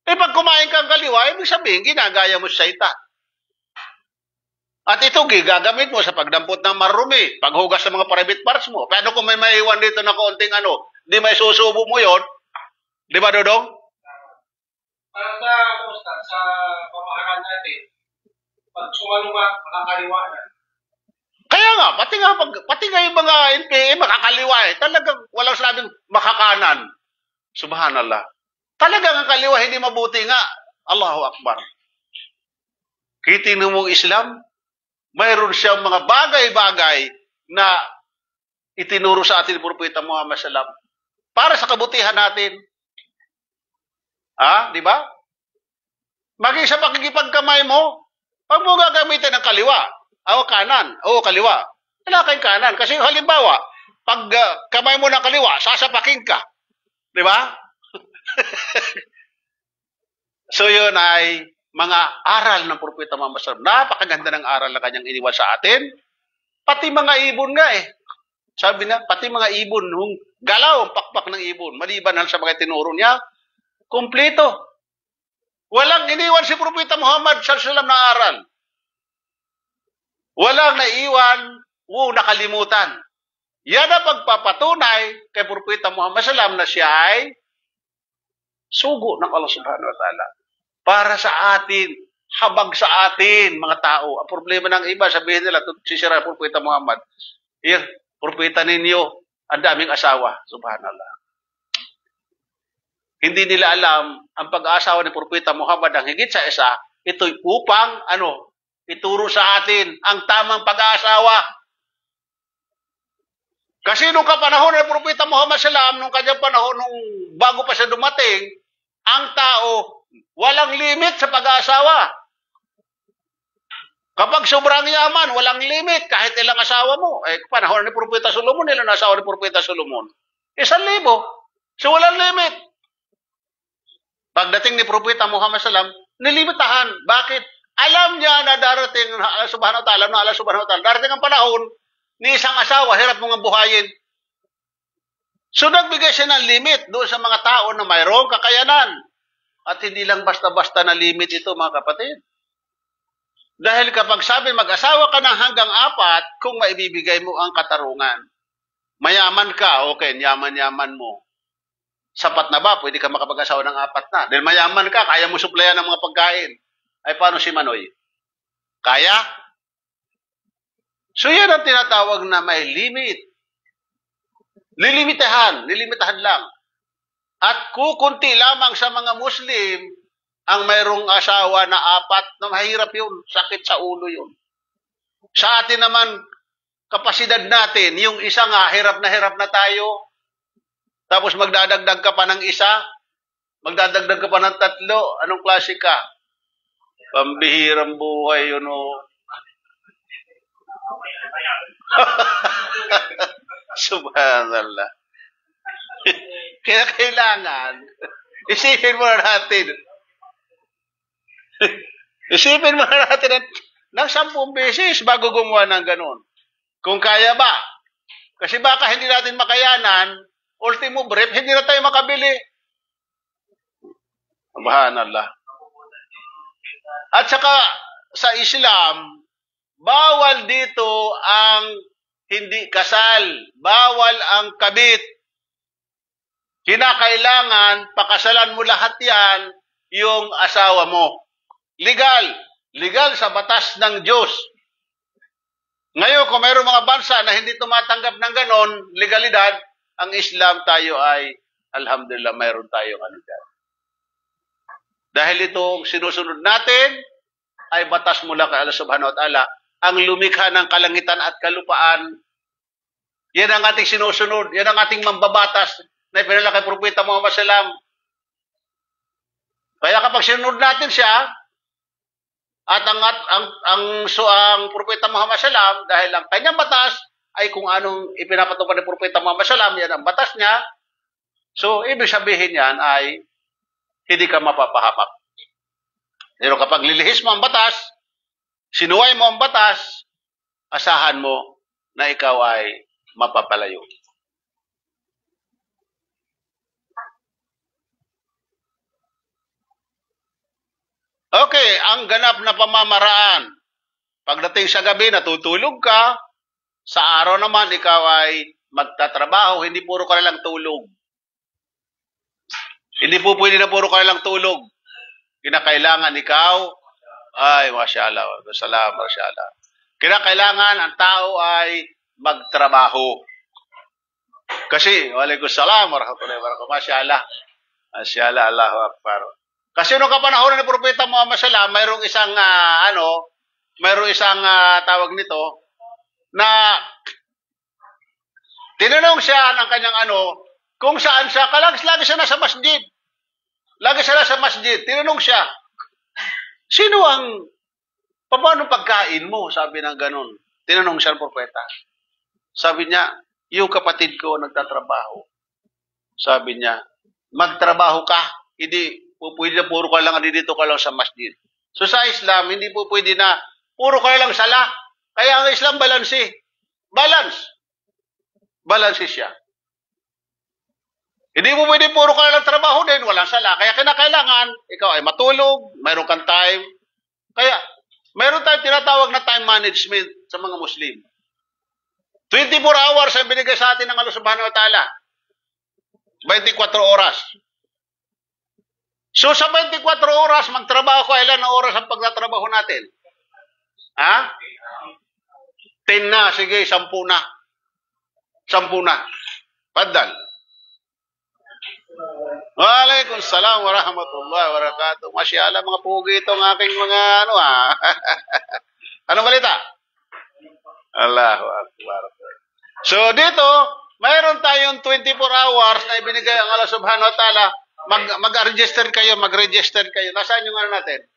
Pag kumain kang kaliwa, ibig sabihin, ginagaya mo si Satan. At ito, gagamit mo sa pagdampot ng marumi, paghugas ng mga private parts mo. Pero kung may maiwan dito na kaunting di may susubo mo yon, di ba, Dodong? Para sa pamahalaan natin, pag sumalumat, makakaliwa na. Kaya nga, pati nga yung mga NPA, makakaliwa eh. Talagang walang sabing makakanan. Subhanallah. Talagang ang kaliwa, hindi mabuti nga. Allahu Akbar. Kitin mo Islam, mayroon siyang mga bagay-bagay na itinuro sa atin ni Propeta Muhammad SAW para sa kabutihan natin. Di ba? Maging sa pakikipagkamay mo, pag mo gagamitin ng kaliwa, o kanan, o kaliwa, wala kayong kanan. Kasi halimbawa, pag kamay mo ng kaliwa, sasapakin ka. Di ba? So yun ay mga aral ng Propeta Muhammad SAW. Napakaganda ng aral na kanyang iniwan sa atin. Pati mga ibon nga eh. Sabi na, pati mga ibon, nung galaw ang pakpak ng ibon, maliban sa mga tinuro niya, kumpleto. Walang iniwan si Propeta Muhammad SAW na aral. Walang naiwan, nakalimutan. Yan ang pagpapatunay kay Propeta Muhammad SAW na siya ay sugo ng Allah Subhanahu wa Ta'ala. Para sa atin, habag sa atin, mga tao. Ang problema ng iba, sabihin nila, sisira Propeta Muhammad. Propeta ninyo, ang daming asawa. Subhanallah. Hindi nila alam, ang pag-aasawa ni Propeta Muhammad ang higit sa isa, ito upang, ituro sa atin ang tamang pag-aasawa. Kasi nung kapanahon ng Propeta Muhammad SAW, nung kanyang panahon, nung bago pa siya dumating, ang tao, walang limit sa pag-aasawa. Kapag sobrang yaman, walang limit, kahit ilang asawa mo. Panahon ni Propeta Solomon, ilang asawa ni Propeta Solomon? 1,000. So walang limit. Pagdating ni Propeta Muhammad SAW, nilimitahan. Bakit? Alam niya na darating, Allah subhanahu wa ta'ala, darating ang panahon, ni isang asawa, hirap mong buhayin. So nagbigay siya ng limit doon sa mga tao na mayroong kakayanan. At hindi lang basta-basta na limit ito, mga kapatid. Dahil kapag sabi mag-asawa ka ng hanggang 4, kung maibibigay mo ang katarungan. Mayaman ka, okay, yaman-yaman mo. Sapat na ba? Pwede ka makapag-asawa ng 4 na. Dahil mayaman ka, kaya mo suplayan ng mga pagkain. Ay, paano si Manoy? Kaya? So yan ang tinatawag na may limit. Nilimitahan lang. At kukunti lamang sa mga Muslim ang mayroong asawa na 4 na mahirap yun. Sakit sa ulo yun. Sa atin naman, kapasidad natin, yung isa nga, hirap na tayo. Tapos magdadagdag ka pa ng isa. Magdadagdag ka pa ng 3. Anong klase ka? Pambihirang buhay yun o. Subhanallah. Kaya kailangan, isipin mo na natin ng 10 beses bago gumawa ng ganun. Kung kaya ba? Kasi baka hindi natin makayanan, ultimo brief, hindi na tayo makabili. Subhanallah. At saka sa Islam, bawal dito ang hindi kasal. Bawal ang kabit. Kinakailangan, pakasalan mo lahat yan, yung asawa mo. Legal. Legal sa batas ng Diyos. Ngayon, kung mayroong mga bansa na hindi tumatanggap ng ganon, legalidad, ang Islam tayo ay, alhamdulillah, mayroon tayong dyan. Dahil itong sinusunod natin, ay batas mula kay Allah subhanahu wa ta'ala, ang lumikha ng kalangitan at kalupaan. Yan ang ating sinusunod. Yan ang ating mambabatas na ipinala kay Propeta Muhammad SAW. Kaya kapag sinunod natin siya, at ang Propeta Muhammad SAW, dahil ang kanyang batas ay kung anong ipinapatupad ni Propeta Muhammad SAW, yan ang batas niya. So, ibig sabihin yan ay hindi ka mapapahamak. Pero kapag lilihis mo ang batas, sinuway mo ang batas, asahan mo na ikaw ay mapapalayo. Okay, ang ganap na pamamaraan. Pagdating sa gabi, natutulog ka. Sa araw naman, ikaw ay magtatrabaho. Hindi puro ka lang tulog. Hindi po pwede na puro ka lang tulog. Kinakailangan ikaw, ay, masyaallah, salamat, masyaallah. Kinakailangan ang tao ay magtrabaho. Kasi, waalaikumsalam, warahmatullahi wabarakatuh, masyaallah. Masyaallah, Allahu Akbar. Kasi nung kapanahon ng Propeta Muhammad SAW, mayroong isang, tawag nito, na tinanong siya ng kanyang kung saan siya, lagi siya nasa masjid. Lagi siya nasa masjid. Tinanong siya, paano pagkain mo? Sabi ng ganun. Tinanong siya ng propeta. Sabi niya, yung kapatid ko nagtatrabaho. Sabi niya, magtrabaho ka. Hindi po pwede na puro ka lang dito ka lang sa masjid. So sa Islam, hindi po pwede na puro ka lang sala. Kaya ang Islam balanse. Balanse siya. Hindi mo pwede puro ka lang trabaho din, walang sala. Kaya kinakailangan, ikaw ay matulog, mayroon kang time. Kaya, mayroon tayong tinatawag na time management sa mga Muslim. 24 hours ang binigay sa atin ng Allah subhanahu wa ta'ala. 24 oras. So sa 24 oras, magtrabaho ko, ilan na oras ang pagtatrabaho natin? 10 na, sige, 10 na. 10 na. Padal. Waalaikumsalam warahmatullahi wabarakatuh. Masyaallah, mga pugi itong aking mga ano Anong balita? Allahu Akbar. So dito, mayroon tayong 24 hours na ibinigay ang Allah Subhanahu wa Ta'ala. Mag-register kayo. Nasaan yung ano natin?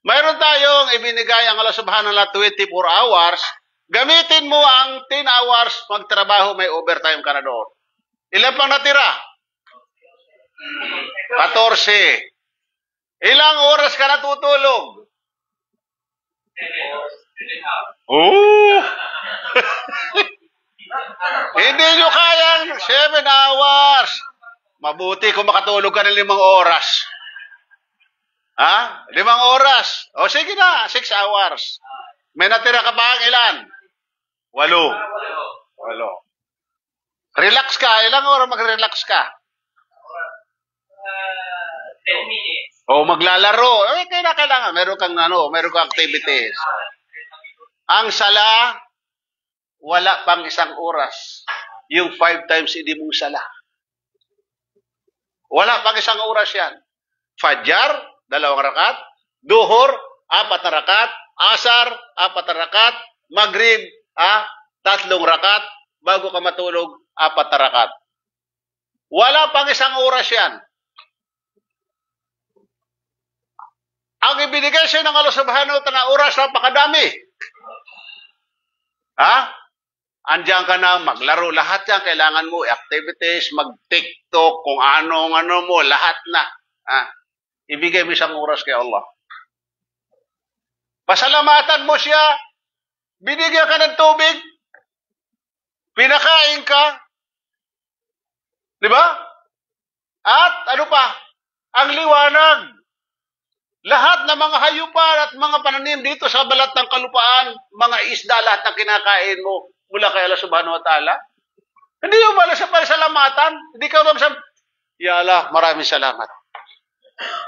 Mayroon tayong ibinigay ang Allah Subhanahu wa Ta'ala 24 hours. Gamitin mo ang 10 hours magtrabaho, may overtime ka na doon. Ilan pang natira? 14. Ilang oras ka natutulog? Oh! Hindi nyo kayang 7 hours. Mabuti kung makatulog ka ng 5 oras. Ha? 5 oras. O sige na, 6 hours. May natira ka pa ang ilan? 8. Relax ka. Ilang oras mag-relax ka? 10 minutes. O maglalaro. Kailangan. Meron kang activities. Ang sala, wala pang 1 oras. Yung 5 times hindi mong sala. Wala pang 1 oras yan. Fajar, 2 rakat. Duhur, 4 na rakat. Asar, 4 na rakat. Maghrib, 3 rakat. Bago ka matulog, 4 na rakat. Wala pang 1 oras yan. Ang ibinigay sa'yo ng Allah Subhanahu wa Ta'ala oras, napakadami. Andiyan ka na, maglaro, lahat yan, kailangan mo, activities, mag-TikTok, kung ano mo, lahat na. Ibigay mo 1 oras kay Allah. Pasalamatan mo siya, binigyan ka ng tubig, pinakain ka, di ba? At ano pa? Ang liwanag. Lahat ng mga hayupan at mga pananim dito sa balat ng kalupaan, mga isda, lahat ng kinakain mo mula kay Allah Subhanahu wa Ta'ala. Hindi yung wala sa pasalamatan. Hindi ka sabi, Ya Allah, maraming salamat.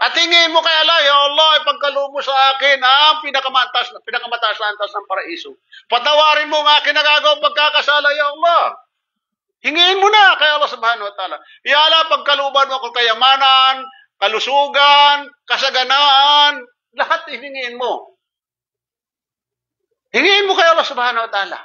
At hingin mo kay Allah, Ya Allah, ipagkaloob mo sa akin ang pinakamataas na antas ng paraiso. Patawarin mo ang akin nagagawang pagkakasala, Ya Allah. Hingin mo na kay Allah Subhanahu wa Ta'ala. Ya Allah, pagkalooban mo ako kayamanan, kalusugan, kasaganaan, lahat hingin mo. Hingin mo kay Allah Subhanahu wa Ta'ala.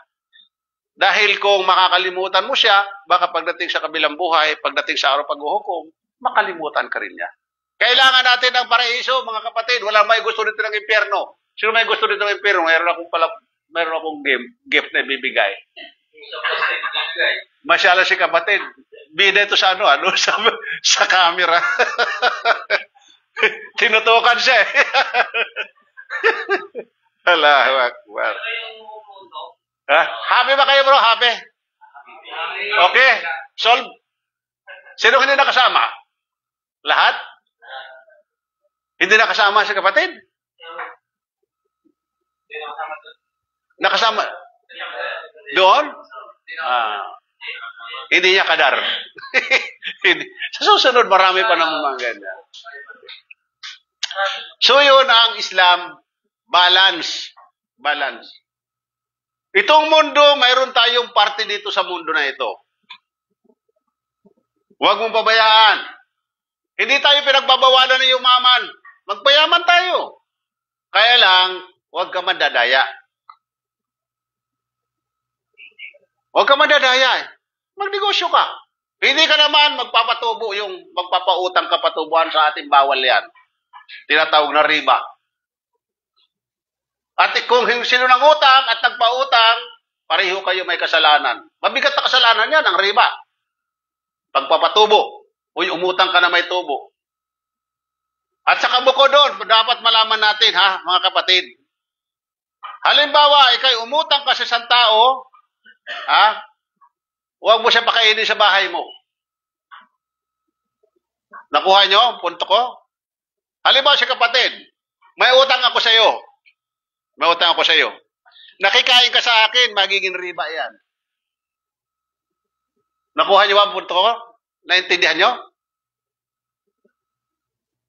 Dahil kung makakalimutan mo siya, baka pagdating sa kabilang buhay, pagdating sa araw paghuhukom, makalimutan ka rin niya. Kailangan natin ng paraiso, mga kapatid. Wala may gusto dito ng impyerno. Sino may gusto dito ng impyerno? Mayroon akong gift na ibibigay. Masyala si kapatid. Bida ito sa sa camera. Tinutukan siya eh. Allahu Akbar. Happy ba kayo bro? Happy? Okay. Solve. Sino hindi nakasama? Lahat? Hindi nakasama si kapatid? Nakasama? Doon? Hindi niya kadar. Sa susunod, marami pa naman mga ganyan. So yun ang Islam, balance. Itong mundo, mayroon tayong parte dito sa mundo na ito. Huwag mong pabayaan. Hindi tayo pinagbabawalan ng yumaman. Magpayaman tayo. Kaya lang, huwag ka mandadaya. Huwag ka mandadaya. Magnegosyo ka. Hindi ka naman magpapautang kapatubuhan sa ating bawal yan. Tinatawag na riba. At kung sino ng utang at nagpautang, pareho kayo may kasalanan. Mabigat na kasalanan yan, ang riba. Pagpapatubo. Uy, umutang ka na may tubo. At sa kabuko doon, dapat malaman natin, mga kapatid. Halimbawa, ikay umutang ka sa isang tao, huwag mo siya pakainin sa bahay mo. Nakuha nyo? Punto ko? Halimbawa si kapatid, may utang ako sa iyo. Nakikain ka sa akin, magiging riba yan. Nakuha nyo ba ang punto ko? Naintindihan nyo?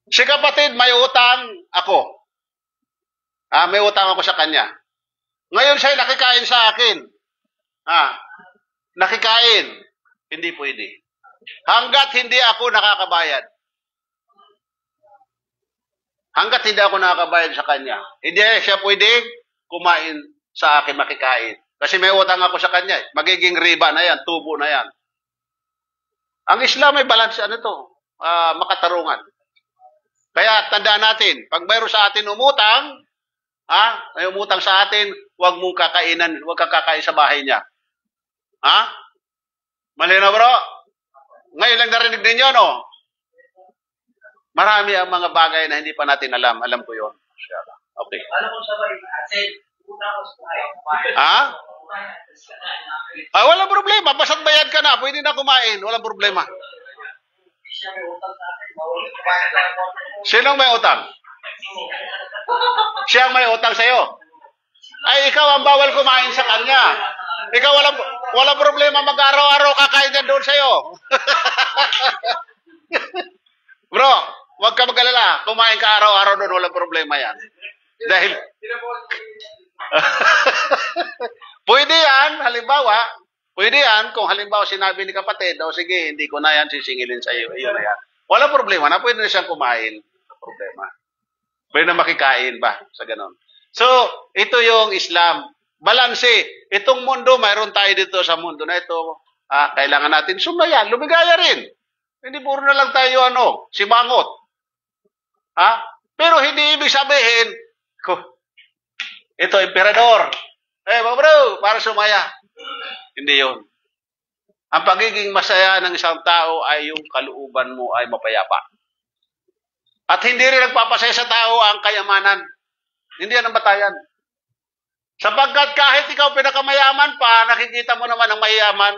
Si kapatid, may utang ako. May utang ako sa kanya. Ngayon siya nakikain sa akin. Nakikain. Hindi pwede. Hanggat hindi ako nakakabayad. Hanggat hindi ako nakakabayad sa kanya, hindi siya pwedeng kumain sa akin, makikain. Kasi may utang ako sa kanya. Magiging riba na yan, tubo na yan. Ang Islam may balance, makatarungan. Kaya tandaan natin, pag mayroon sa atin umutang, may umutang sa atin, huwag mong kakainan, huwag kakain sa bahay niya. Malinaw bro? Ngayon lang narinig ninyo, no? Marami ang mga bagay na hindi pa natin alam. Alam ko yun. Okay. Alam mo sabay, Asen, una ko sa Walang problema. Basta't bayad ka na. Pwede na kumain. Walang problema. Sinong may utang? Siyang may utang sa'yo. Ay, ikaw ang bawal kumain sa kanya. Ikaw walang problema. Mag-araw-araw kakain yan doon sa'yo. Bro, huwag ka mag-alala. Kumain ka araw-araw doon. Walang problema yan. Dahil pwede yan, pwede yan kung halimbawa sinabi ni kapatid, sige, hindi ko na yan sisingilin sa iyo. Iyon na yan. Walang problema na pwede na siyang kumain. Walang problema. Pwede na makikain ba sa ganon. So, ito yung Islam. Balanse. Itong mundo, mayroon tayo dito sa mundo na ito. Kailangan natin sumayan. Lumigaya rin. Hindi puro na lang tayo simangot. Pero hindi ibig sabihin, ito, emperador. Bro, para sumaya. Hindi yun. Ang pagiging masaya ng isang tao ay yung kalooban mo ay mapayapa. At hindi rin nagpapasaya sa tao ang kayamanan. Hindi yan ang batayan. Sapagkat kahit ikaw pinakamayaman pa, nakikita mo naman ang mayaman,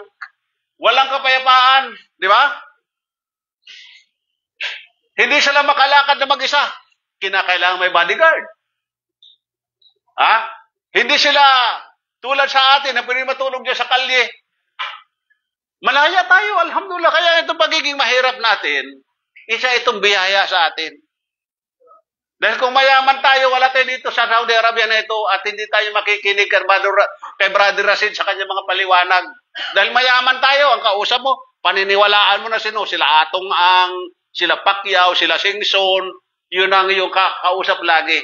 walang kapayapaan. Di ba? Hindi sila makalakad na mag-isa. Kinakailangan may bodyguard. Hindi sila tulad sa atin na pwede matulog dyan sa kalye. Malaya tayo, alhamdulillah. Kaya itong pagiging mahirap natin, isa itong biyaya sa atin. Dahil kung mayaman tayo, wala tayo dito sa Saudi Arabia na ito at hindi tayo makikinig kay Brother Rashid sa kanyang mga paliwanag. Dahil mayaman tayo, ang kausap mo, paniniwalaan mo na sila Atong Ang, sila Pacquiao, sila Singson, yun ang iyong kausap lagi.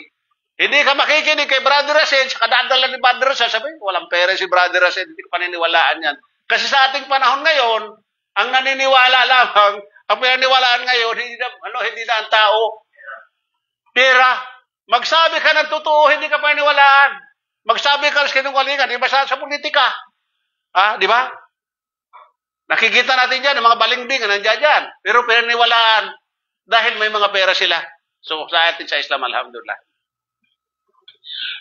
Hindi ka makikinig kay Brother Rashid, sa kadadala ni Brother Rashid, sabi, walang pera si Brother Rashid, hindi ka paniniwalaan yan. Kasi sa ating panahon ngayon, ang naniniwala lamang, ang pinaniwalaan ngayon, hindi na ang tao. Pera, magsabi ka ng totoo, hindi ka paniniwalaan. Magsabi ka ng sinungalingan, di ba sa politika? Di ba? Nakikita natin dyan, ang mga balingbing, nandiyan dyan. Pero pinaniwalaan, dahil may mga pera sila. So, sa atin sa Islam, alhamdulillah.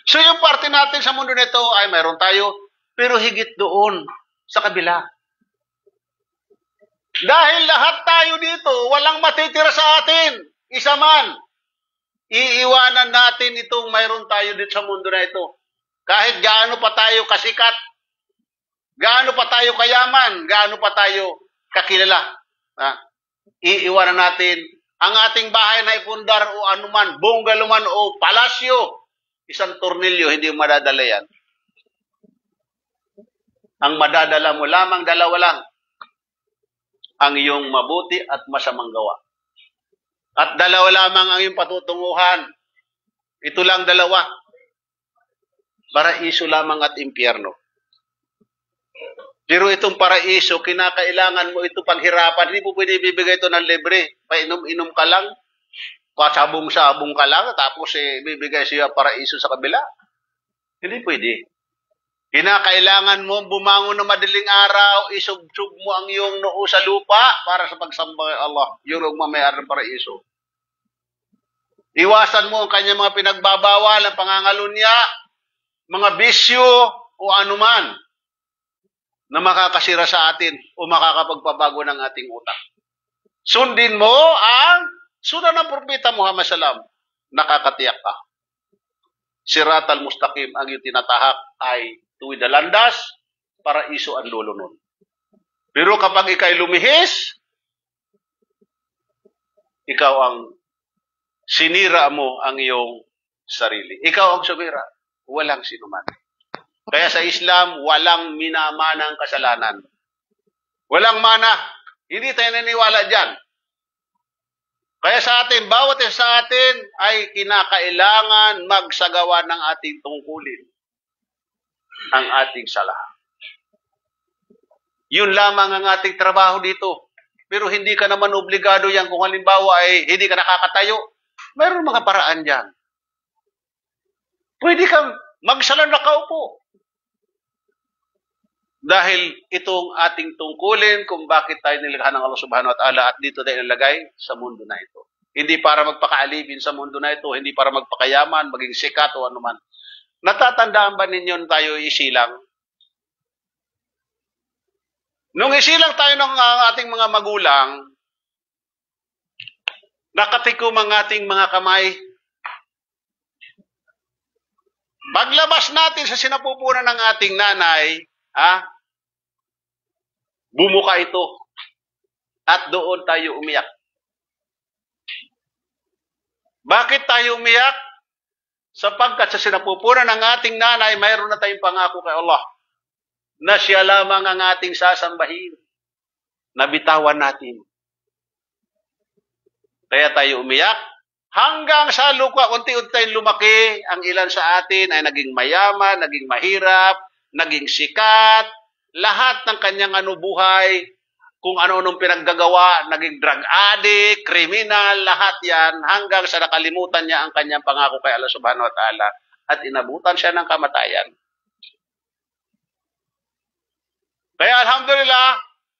So, yung parte natin sa mundo nito ay mayroon tayo, pero higit doon, sa kabila. Dahil lahat tayo dito, walang matitira sa atin. Isa man. Iiwanan natin itong mayroon tayo dito sa mundo na ito. Kahit gaano pa tayo kasikat, gaano pa tayo kayaman, gaano pa tayo kakilala. Iiwanan natin ang ating bahay na ipundar o anuman, bungalow man o palasyo. Isang tornilyo, hindi mo madadala yan. Ang madadala mo lamang, dalawa lang. Ang iyong mabuti at masamang gawa. At dalawa lamang ang iyong patutunguhan. Ito lang dalawa. Paraiso lamang at impyerno. Pero itong paraiso, kinakailangan mo ito paghirapan. Hindi mo pwede ibibigay ito ng libre. Painom-inom ka lang. Pasabong-sabong ka lang. Tapos ibibigay siya paraiso sa kabila. Hindi pwede. Kinakailangan mo bumangon ng madaling araw, isubsub mo ang iyong noo sa lupa para sa pagsamba kay Allah. Yung magmamayar ng paraiso. Iwasan mo ang kanyang mga pinagbabawal, ang pangangalunya, mga bisyo o anuman na makakasira sa atin o makakapagpabago ng ating utak. Sundin mo ang sunod ng Propeta Muhammad SAW. Nakakatiyak ka. Sirat al-Mustaqim ang iyong tinatahak ay tuwid na landas, paraiso ang lulunod. Pero kapag ikay lumihis, ikaw ang sinira mo ang iyong sarili. Ikaw ang sumira. Walang sinuman. Kaya sa Islam, walang minamanang kasalanan. Walang mana. Hindi tayo naniniwala dyan. Kaya sa atin, bawat isa sa atin ay kinakailangan magsagawa ng ating tungkulin, ang ating sala. Yun lamang ang ating trabaho dito. Pero hindi ka naman obligado yan kung halimbawa ay hindi ka nakakatayo. Mayroon mga paraan dyan. Pwede kang magsala nakaupo. Dahil itong ating tungkulin kung bakit tayo nilikha ng Allah subhanahu wa ta'ala at dito tayo nilagay sa mundo na ito. Hindi para magpakaalipin sa mundo na ito, hindi para magpakayaman, maging sikat o anuman. Natatandaan ba ninyo tayo isilang? Nung isilang tayo ng ating mga magulang, nakatikom ang ating mga kamay. Paglabas natin sa sinapupunan ng ating nanay, bumuka ito. At doon tayo umiyak. Bakit tayo umiyak? Sapagkat sa sinapupunan ng ating nanay, mayroon na tayong pangako kay Allah na siya lamang ang ating sasambahin. Nabitawan natin. Kaya tayo umiyak. Hanggang sa lupa, unti-unti tayong lumaki, ang ilan sa atin ay naging mayaman, naging mahirap, naging sikat, lahat ng kanyang buhay, kung ano-anong pinaggagawa, naging drug addict, kriminal, lahat yan, hanggang sa nakalimutan niya ang kanyang pangako kay Allah subhanahu wa ta'ala at inabutan siya ng kamatayan. Kaya alhamdulillah,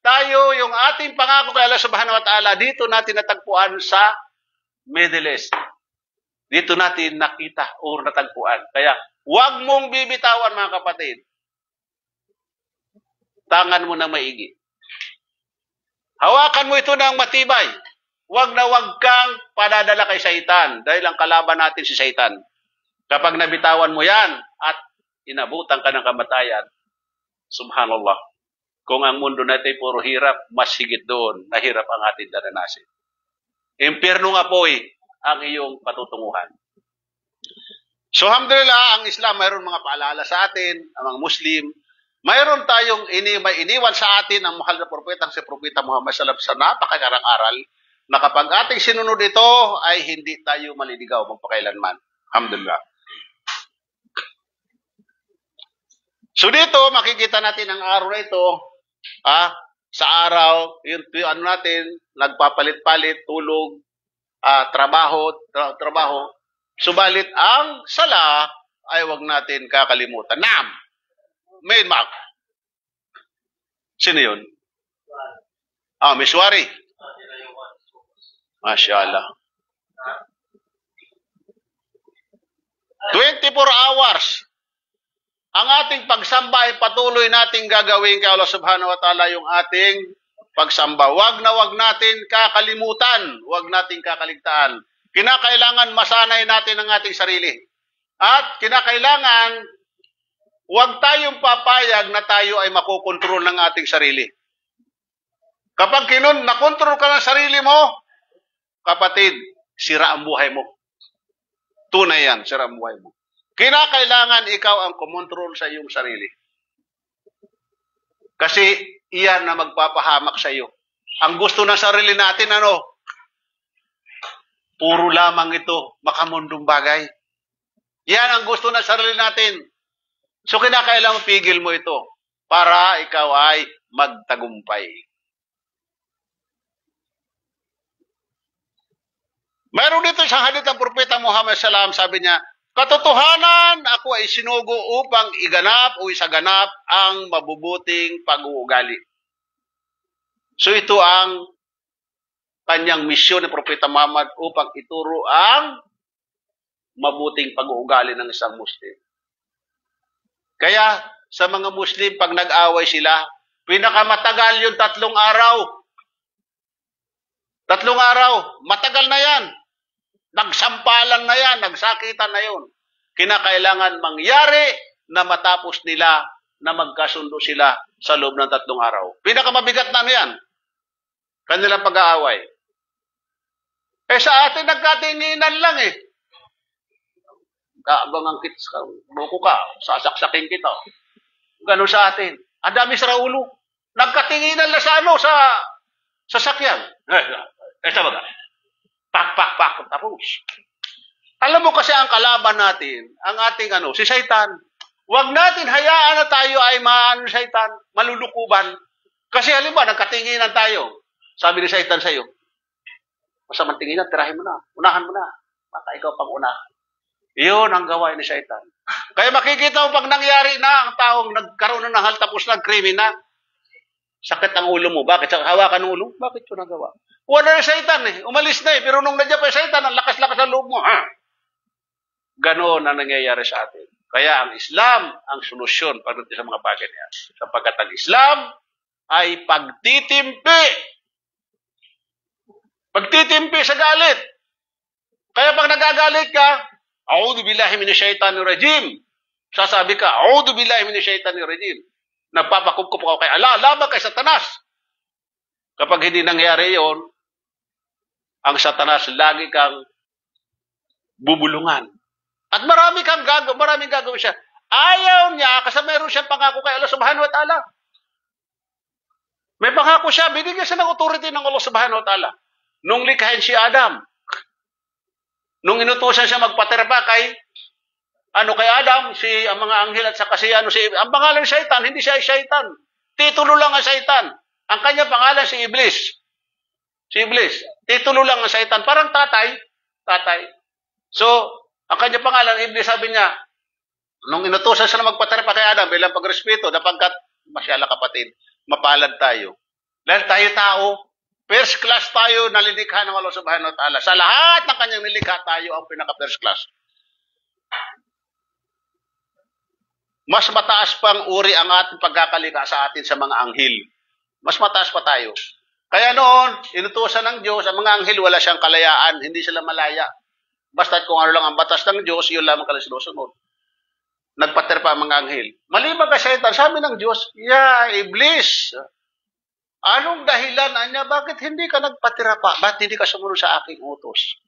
tayo yung ating pangako kay Allah subhanahu wa ta'ala, dito natin natagpuan sa Middle East. Dito natin nakita o natagpuan. Kaya huwag mong bibitawan mga kapatid. Tangan mo na maigi. Hawakan mo ito ng matibay. Huwag na huwag kang padadala kay Satan dahil ang kalaban natin si Satan. Kapag nabitawan mo yan at inabutan ka ng kamatayan, subhanallah, kung ang mundo natin puro hirap, mas higit doon na hirap ang ating daranasin. Impyerno nga po ang iyong patutunguhan. So alhamdulillah, ang Islam mayroon mga paalala sa atin, ang mga Muslim. Mayroon tayong iniwan sa atin ang mahal na propeta, si Propeta Muhammad sallallahu alaihi wasallam sa napakagarang aral na kapag ating sinunod ito ay hindi tayo maliligaw magpakailanman. Alhamdulillah. So dito makikita natin ang araw na ito, sa araw, yun ano natin, nagpapalit-palit, tulog, trabaho. Subalit ang sala ay wag natin kakalimutan. Naam. Main mark. Sino yun? Miswari. Mashallah. 24 hours. Ang ating pagsamba ay patuloy nating gagawin kay Allah subhanahu wa ta'ala yung ating pagsamba. Wag na wag natin kakalimutan. Wag natin kakaligtaan. Kinakailangan masanay natin ang ating sarili. At kinakailangan wag tayong papayag na tayo ay makokontrol ng ating sarili. Kapag nakontrol ka ng sarili mo, kapatid, sira ang buhay mo. Tunay yan, sira ang buhay mo. Kinakailangan ikaw ang kumontrol sa iyong sarili. Kasi iyan na magpapahamak sa iyo. Ang gusto ng sarili natin, puro lamang ito, makamundong bagay. Yan ang gusto ng sarili natin. So kinakailangan pigil mo ito para ikaw ay magtagumpay. Mayroon dito isang hadith ng Propeta Muhammad sallallahu alaihi wasallam, sabi niya, katotohanan, ako ay sinugo upang iganap o isaganap ang mabubuting pag-uugali. So ito ang kanyang misyon ni Propeta Muhammad upang ituro ang mabuting pag-uugali ng isang Muslim. Kaya sa mga Muslim, pag nag-away sila, pinakamatagal yung 3 araw. 3 araw, matagal na yan. Nagsampalan na yan, nagsakitan na yun. Kinakailangan mangyari na matapos nila na magkasundo sila sa loob ng 3 araw. Pinakamabigat na yan. Kanilang pag-aaway. Sa atin, nagkatinginan lang Kaabangan kita, buko ka, sasaksakin kita. Ganun sa atin. Ang dami sa ulo. Nagkatinginan na sa Sasakyan. Ito ba? Pak. Tapos. Alam mo kasi ang kalaban natin, ang ating si Satan. Huwag natin hayaan na tayo ay Satan, malulukuban. Kasi halimbawa, nagkatinginan tayo. Sabi ni Satan sa'yo, masamang tinginan, tirahin mo na. Unahan mo na. Baka ikaw pang unahan. Iyon ang gawain ni Satan. Kaya makikita mo pag nangyari na ang taong nagkaroon ng hal tapos nagkrimi na, sakit ang ulo mo. Bakit? Hawakan ng ulo? Bakit ko nagawa? Wala na Satan eh. Umalis na eh. Pero nung nandiyan pa yung Satan, ang lakas-lakas ang loob mo. Ganoon ang nangyayari sa atin. Kaya ang Islam ang solusyon pagdating sa mga bagay niya. Sapagkat ang Islam ay pagtitimpi. Pagtitimpi sa galit. Kaya pag nagagalit ka, A'udhu billahi minasyaitanir rajim. Sasabi ka, A'udhu billahi minasyaitanir rajim. Nagpapakupkup ako kay Allah, laban kay Satanas. Kapag hindi nangyari yon, ang Satanas lagi kang bubulungan. At maraming gagawin siya. Ayaw niya kasi meron siyang pangako kay Allah subhanahu wa ta'ala. May pangako siya, binigyan siya ng authority ng Allah subhanahu wa ta'ala. Nung likhain si Adam, nung inutusan siya magpaterba kay Adam, ang mga anghel at saka ang pangalan ni Satan, hindi siya Satan. Titulo lang ang Satan. Ang kanya pangalan si Iblis. Titulo lang ang Satan. Parang tatay. So, ang kanya pangalan, Iblis, sabi niya, nung inutusan siya na magpaterba kay Adam, bilang pagrespeto, napagkat, masyala kapatid, mapalad tayo. Dahil tayo tao, first class tayo na lilikha ng Allah subhanahu wa ta'ala. Sa lahat ng kanyang nilikha, tayo ang pinaka-first class. Mas mataas pang uri ang ating pagkakalikha sa atin sa mga anghel. Mas mataas pa tayo. Kaya noon, inutusan ng Diyos, ang mga anghel wala siyang kalayaan, hindi sila malaya. Basta't kung ano lang ang batas ng Diyos, yun lamang kala sinusunod. Nagpaterpa ang mga anghel. Maliban kay Satan, sabi ng Diyos, Iblis, anong dahilan niya? Bakit hindi ka nagpatirapa? Bakit hindi ka sumunod sa aking utos?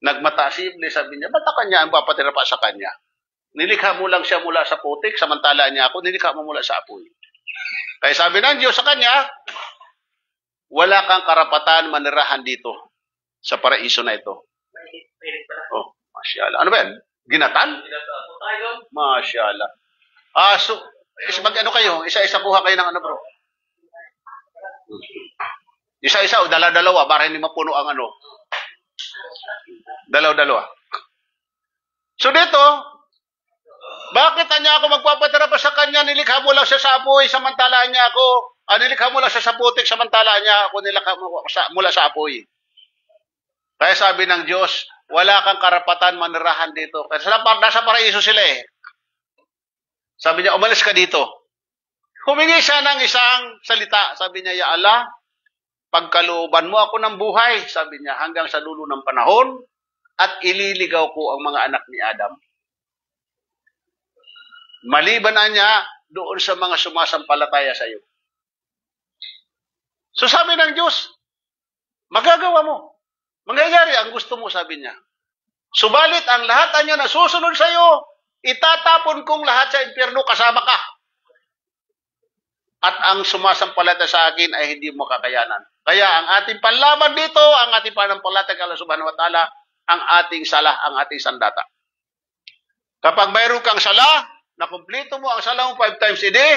Nagmata si Iblis, sabi niya, ba't kanya ang papatirapa sa kanya? Nilikha mo lang siya mula sa putik, samantala niya ako, nilikha mo mula sa apoy. Kaya sabi ng Diyos sa kanya, wala kang karapatan manirahan dito sa paraiso na ito. Oh, masyaallah. Ano ba yan? Ginatan? Masyaallah. So, mag-ano kayo? Isa-isa kuha kayo ng bro? Isa-isa o dalawa-dalawa para hindi mapuno ang Dalawa-dalawa. So dito, bakit niya ako magpapatira pa sa kanya? Nilikha mo lang siya sa apoy, samantalaan niya ako. Nilikha mo lang siya sa putik, samantalaan niya ako nilikha mula sa apoy. Kaya sabi ng Diyos, wala kang karapatan manirahan dito. Kasi nasa paraiso sila eh. Sabi niya, umalis ka dito. Humingi siya ng isang salita. Sabi niya, Ya Allah, pagkalooban mo ako ng buhay, sabi niya, hanggang sa dulo ng panahon, at ililigaw ko ang mga anak ni Adam. Maliban na niya doon sa mga sumasampalataya sa iyo. So sabi ng Diyos, magagawa mo. Mangyayari ang gusto mo, sabi niya. Subalit ang lahat niya na susunod sa iyo, itatapon kong lahat sa impyerno, kasama ka. At ang sumasampalataya sa akin ay hindi mo kakayanan. Kaya ang ating panlaban dito, ang ating panampalataya kay Allah subhanahu wa ta'ala, ang ating sala, ang ating sandata. Kapag mayroon kang sala, na kumpleto mo ang sala mo 5 times a day,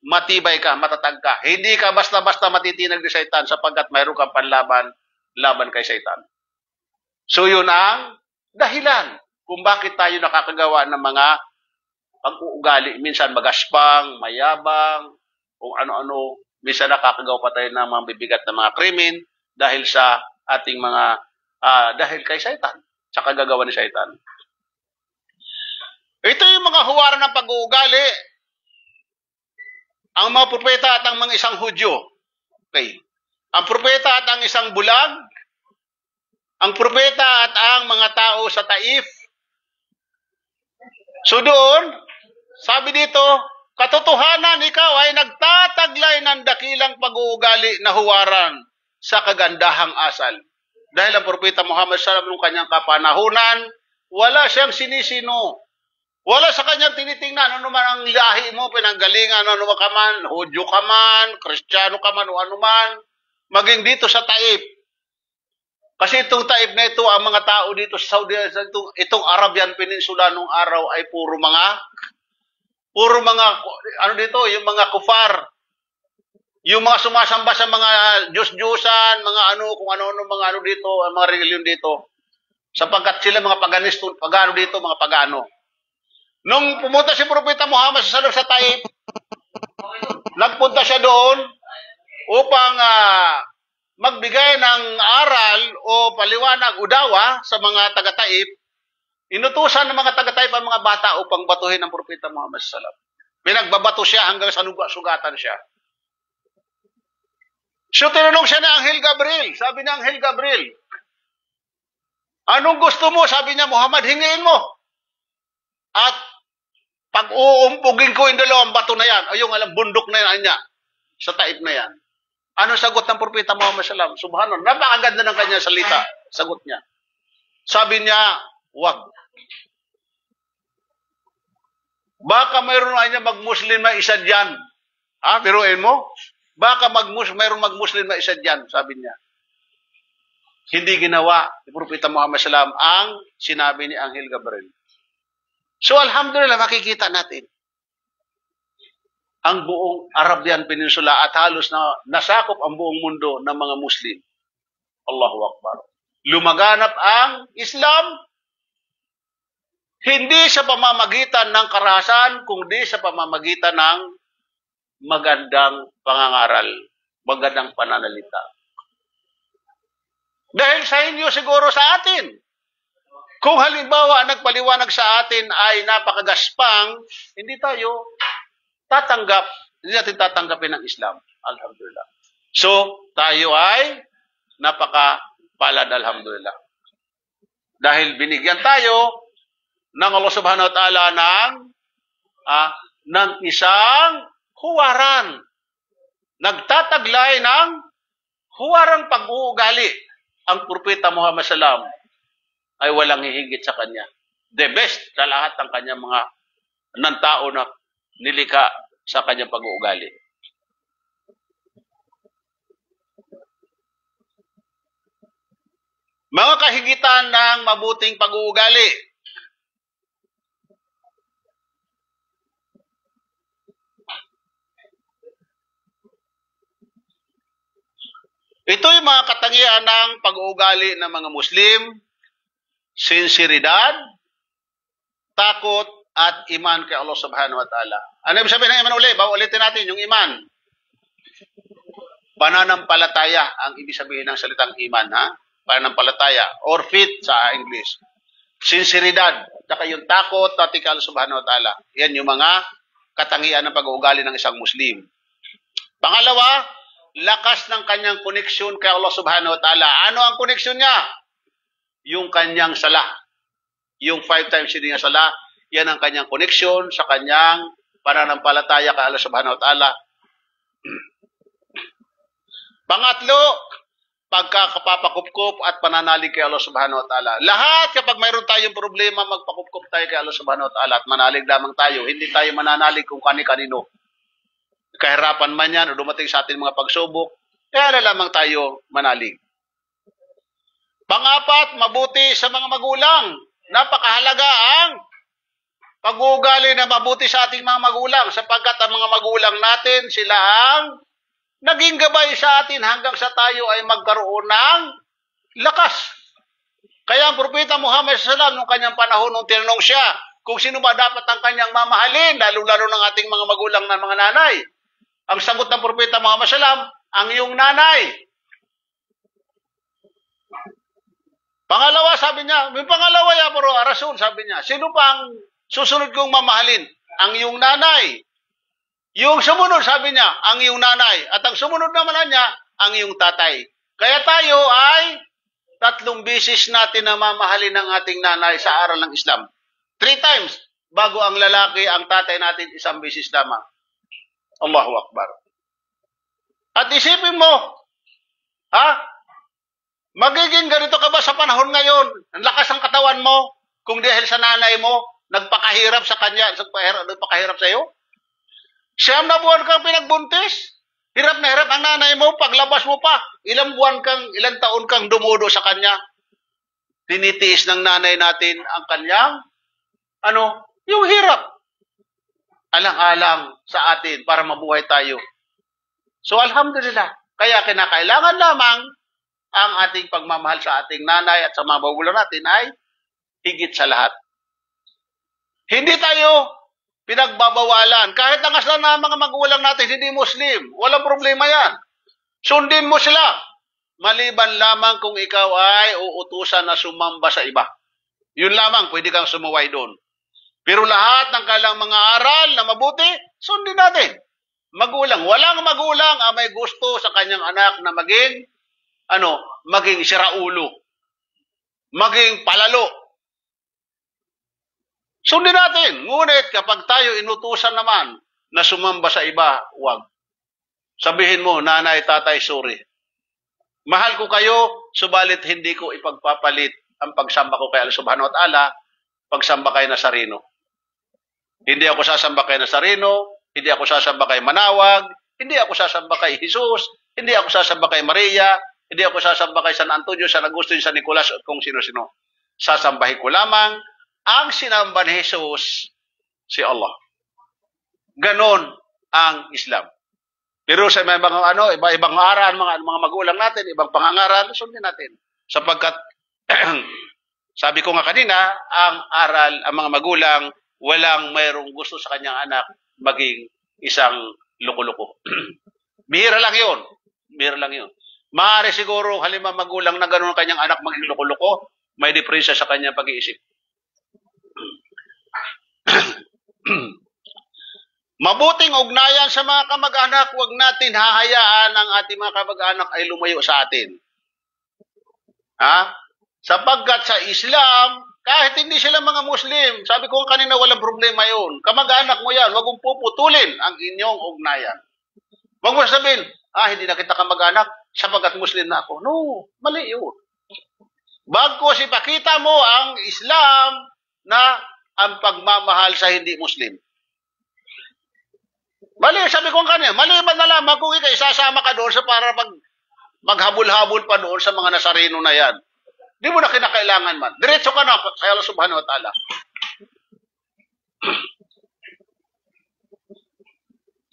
matibay ka, matatag ka. Hindi ka basta-basta matitinag ni Satan sapagkat mayroon kang laban kay Satan. So yun ang dahilan kung bakit tayo nakakagawa ng mga pag-uugali. Minsan magaspang, mayabang, o ano-ano. Minsan nakakagawa pa tayo ng mga bibigat na mga krimen dahil sa ating dahil kay Satan, sa kagagawa ni Satan. Ito yung mga huwaran ng pag-uugali. Ang mga propeta at ang mga isang Hudyo. Okay. Ang propeta at ang isang bulag. Ang propeta at ang mga tao sa Taif. So doon, sabi dito, katotohanan ikaw ay nagtataglay ng dakilang pag-uugali na huwaran sa kagandahang asal. Dahil ang propeta Muhammad sallallahu alaihi wasallam nung kanyang kapanahunan, wala siyang sinisino. Wala sa kanyang tinitingnan, ano man ang lahi mo, pinanggalingan, ano ka man, Hudyo ka man, Kristiyano ka man, o ano man. maging dito sa Taif. Kasi itong Taif na ito, ang mga tao dito sa Saudi, itong Arabian Peninsula nung araw ay puro mga, ano dito, yung mga kufar, yung mga sumasamba sa mga Diyos-Diyusan, mga ano, kung ano-ano, mga ano dito, mga reliyon dito. Sapagkat sila mga paganisto, pagano dito, mga pagano. Nung pumunta si Propeta Muhammad sa Taif, nagpunta siya doon upang magbigay ng aral o paliwanag, udawa sa mga taga-Taif. Inutusan ng mga taga-Taif ang mga bata upang batuhin ang Propeta Muhammad sallallahu alaihi wasallam. Pinagbabato siya hanggang sa sugatan siya. So tinanong siya ni Anghel Gabriel. Sabi ni Anghel Gabriel, anong gusto mo? Sabi niya, Muhammad, hingiin mo. At pag uumpugin ko yung dalawang bato na yan, o yung bundok na yan niya, sa Taif na yan. Ano sagot ng Propeta Muhammad sallallahu alaihi wasallam? Subhanallah, napakaganda ng kanya salita. Sagot niya. Sabi niya, wag. Baka mayroon niya mag-Muslim na isa dyan. Biruin mo? Baka mayroon mag-Muslim na isa dyan, sabi niya. Hindi ginawa ni Propeta Muhammad sallallahu alaihi wasallam ang sinabi ni Anghel Gabriel. So alhamdulillah, makikita natin ang buong Arabian Peninsula at halos na nasakop ang buong mundo ng mga Muslim. Allahu Akbar. Lumaganap ang Islam, hindi sa pamamagitan ng karahasan, kundi sa pamamagitan ng magandang pangangaral, magandang pananalita. Dahil sa inyo siguro sa atin, kung halimbawa nagpaliwanag sa atin ay napakagaspang, hindi natin tatanggapin ang Islam. Alhamdulillah. So, tayo ay napakapalad, alhamdulillah. Dahil binigyan tayo ng Allah subhanahu wa ta'ala ng isang huwaran. Nagtataglay ng huwarang pag-uugali. Ang Propeta Muhammad sallallahu alaihi wasallam ay walang hihigit sa kanya. The best sa lahat ng kanyang mga ng tao na nilikha sa kanyang pag-uugali. Mga kahigitan ng mabuting pag-uugali. Ito yung mga katangian ng pag-uugali ng mga Muslim, sinseridad, takot, at iman kay Allah subhanahu wa ta'ala. Ano ibig sabihin ng iman ulit? Ulitin natin yung iman. Pananampalataya ang ibig sabihin ng salitang iman, Pananampalataya or faith sa English. Sinseridad, saka yung takot at kay Allah subhanahu wa ta'ala. Yan yung mga katangian ng pag-uugali ng isang Muslim. Pangalawa, lakas ng kanyang koneksyon kay Allah subhanahu wa ta'ala. Ano ang koneksyon niya? Yung kanyang sala. Yung 5 times hindi niya sala, yan ang kanyang koneksyon sa kanyang pananampalataya kay Allah subhanahu wa ta'ala. Pangatlo, pagkakapapakupkup at pananalig kay Allah subhanahu wa ta'ala. Lahat kapag mayroon tayong problema, magpakupkup tayo kay Allah subhanahu wa ta'ala at manalig lamang tayo. Hindi tayo mananalig kung kani-kanino. Kahirapan man yan o dumating sa atin mga pagsubok, kaya na lamang tayo manalig. Pangapat, mabuti sa mga magulang. Napakahalaga ang pag-uugali na mabuti sa ating mga magulang sapagkat ang mga magulang natin, sila ang naging gabay sa atin hanggang sa tayo ay magkaroon ng lakas. Kaya ang Propeta Muhammad sallallahu alaihi wasallam nung kanyang panahon nung tinanong siya kung sino ba dapat ang kanyang mamahalin, lalo-lalo ng ating mga magulang na mga nanay. Ang sagot ng Propeta Muhammad sallallahu alaihi wasallam, ang iyong nanay. Pangalawa, sabi niya, may pangalawa ya pero Rasul, sabi niya, sino pa ang susunod kong mamahalin? Ang iyong nanay. Yung sumunod, sabi niya, ang iyong nanay. At ang sumunod naman niya, ang iyong tatay. Kaya tayo ay 3 beses natin na mamahalin ng ating nanay sa aral ng Islam. 3 times. Bago ang lalaki, ang tatay natin, 1 beses lamang. Allahu Akbar. At isipin mo, magiging ganito ka ba sa panahon ngayon? Ang lakas ng katawan mo, kung dahil sa nanay mo, nagpakahirap sa kanya, nagpakahirap sa iyo? 9 na buwan kang pinagbuntis. Hirap na hirap ang nanay mo, paglabas mo pa, ilang taon kang dumudo sa kanya. Tinitiis ng nanay natin ang kanyang, yung hirap. Alang-alang sa atin para mabuhay tayo. So, alhamdulillah. Kaya kinakailangan lamang ang ating pagmamahal sa ating nanay at sa mga magulang natin ay higit sa lahat. Hindi tayo pinagbabawalan. Kahit ang aslan na mga magulang natin hindi Muslim, walang problema yan. Sundin mo sila. Maliban lamang kung ikaw ay uutusan na sumamba sa iba. Yun lamang, pwede kang sumuway doon. Pero lahat ng kailang mga aral na mabuti, sundin natin. Magulang. Walang magulang ang may gusto sa kanyang anak na maging siraulo. Maging palalo. Sundin natin. Ngunit kapag tayo inutusan naman na sumamba sa iba, huwag. Sabihin mo, nanay, tatay, sorry. Mahal ko kayo, subalit hindi ko ipagpapalit ang pagsamba ko kay Allah subhanahu wa ta'ala, pagsamba kay Nazareno. Hindi ako sasamba kay Nazareno, hindi ako sasamba kay Manawag, hindi ako sasamba kay Jesus, hindi ako sasamba kay Maria, hindi ako sasamba kay San Antonio, San Agustin, San Nicolas, at kung sino-sino. Sasambahin ko lamang ang sinamba ni Jesus, si Allah. Ganon ang Islam. Pero sa mga iba-ibang aral, mga magulang natin, ibang pangangaral, sundin natin. Sapagkat, sabi ko nga kanina, ang mga magulang, walang mayroong gusto sa kanyang anak maging isang loko-loko. Bihira lang yun. Bihira lang yun. Maaari siguro, halimbawa magulang na gano'n ang kanyang anak maging loko-loko, may diferensya sa kanyang pag-iisip. Mabuting ugnayan sa mga kamag-anak, huwag natin hahayaan ang ating mga kamag-anak ay lumayo sa atin. Sapagkat sa Islam, kahit hindi sila mga Muslim, sabi ko kanina walang problema yun. Kamag-anak mo yan, huwag mong puputulin ang inyong ugnayan. Huwag mo sabihin, hindi na kita kamag-anak sapagkat Muslim na ako. No, mali yun. Bagkus ipakita mo ang Islam na ang pagmamahal sa hindi Muslim. Mali, sabi ko kanina, maliban na lamang kung ikaw isasama ka doon sa para maghabol-habol pa doon sa mga Nazareno na yan. Di mo na kinakailangan man. Diretso ka na sa Allah subhanahu wa ta'ala.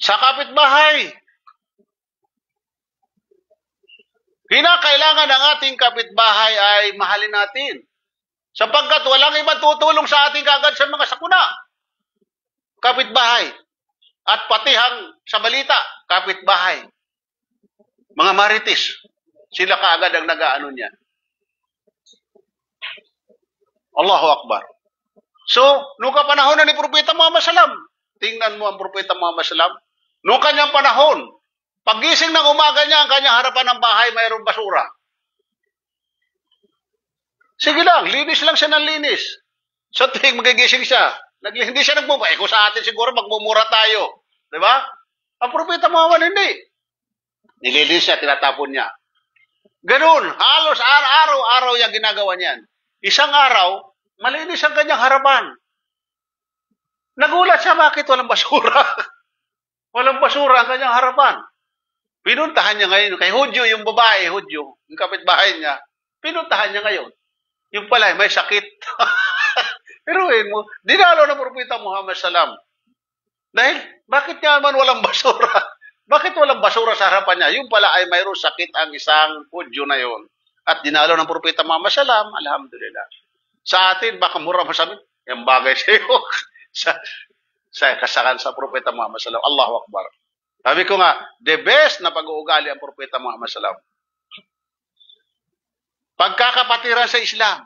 Sa kapitbahay, kinakailangan ng ating kapitbahay ay mahalin natin. Sapagkat walang ibang tutulong sa ating kagad sa mga sakuna. Kapitbahay. At pati sa balita, kapitbahay. Mga marites, sila kaagad ang nag-aano niyan. Allahu Akbar. So, nung kapanahon na ni Propeta Muhammad Salam, tingnan mo ang Propeta Muhammad Salam, nung kanyang panahon, pagising ng umaga niya, ang kanyang harapan ng bahay, mayroong basura. Sige lang, linis lang siya ng linis. So, tuwing magigising siya, hindi siya nagmumura. Kung sa atin siguro, magmumura tayo. Diba? Ang Propeta Muhammad hindi. Nililis siya, tinatapon niya. Ganun, halos araw-araw yung ginagawa niyan. Isang araw, malinis ang kanyang harapan. Nagulat siya, bakit walang basura? Walang basura ang kanyang harapan. Pinuntahan niya ngayon, kay Hudyo, yung babae, Hudyo, yung kapitbahay niya, pinuntahan niya ngayon. Yung pala, may sakit. Pero dinalo ng Propeta Muhammad Salam. Dahil, bakit nga man walang basura? Bakit walang basura sa harapan niya? Yung pala ay mayroong sakit ang isang Hudyo na yon. At dinalo ng Propeta Muhammad Salam, alhamdulillah. Sa atin, baka mura mo sabihin, yung bagay sa iyo. sa kasakan sa Propeta Muhammad Salam. Allahu Akbar. Sabi ko nga, the best na pag-uugali ang Propeta Muhammad Salam. Pagkakapatiran sa Islam.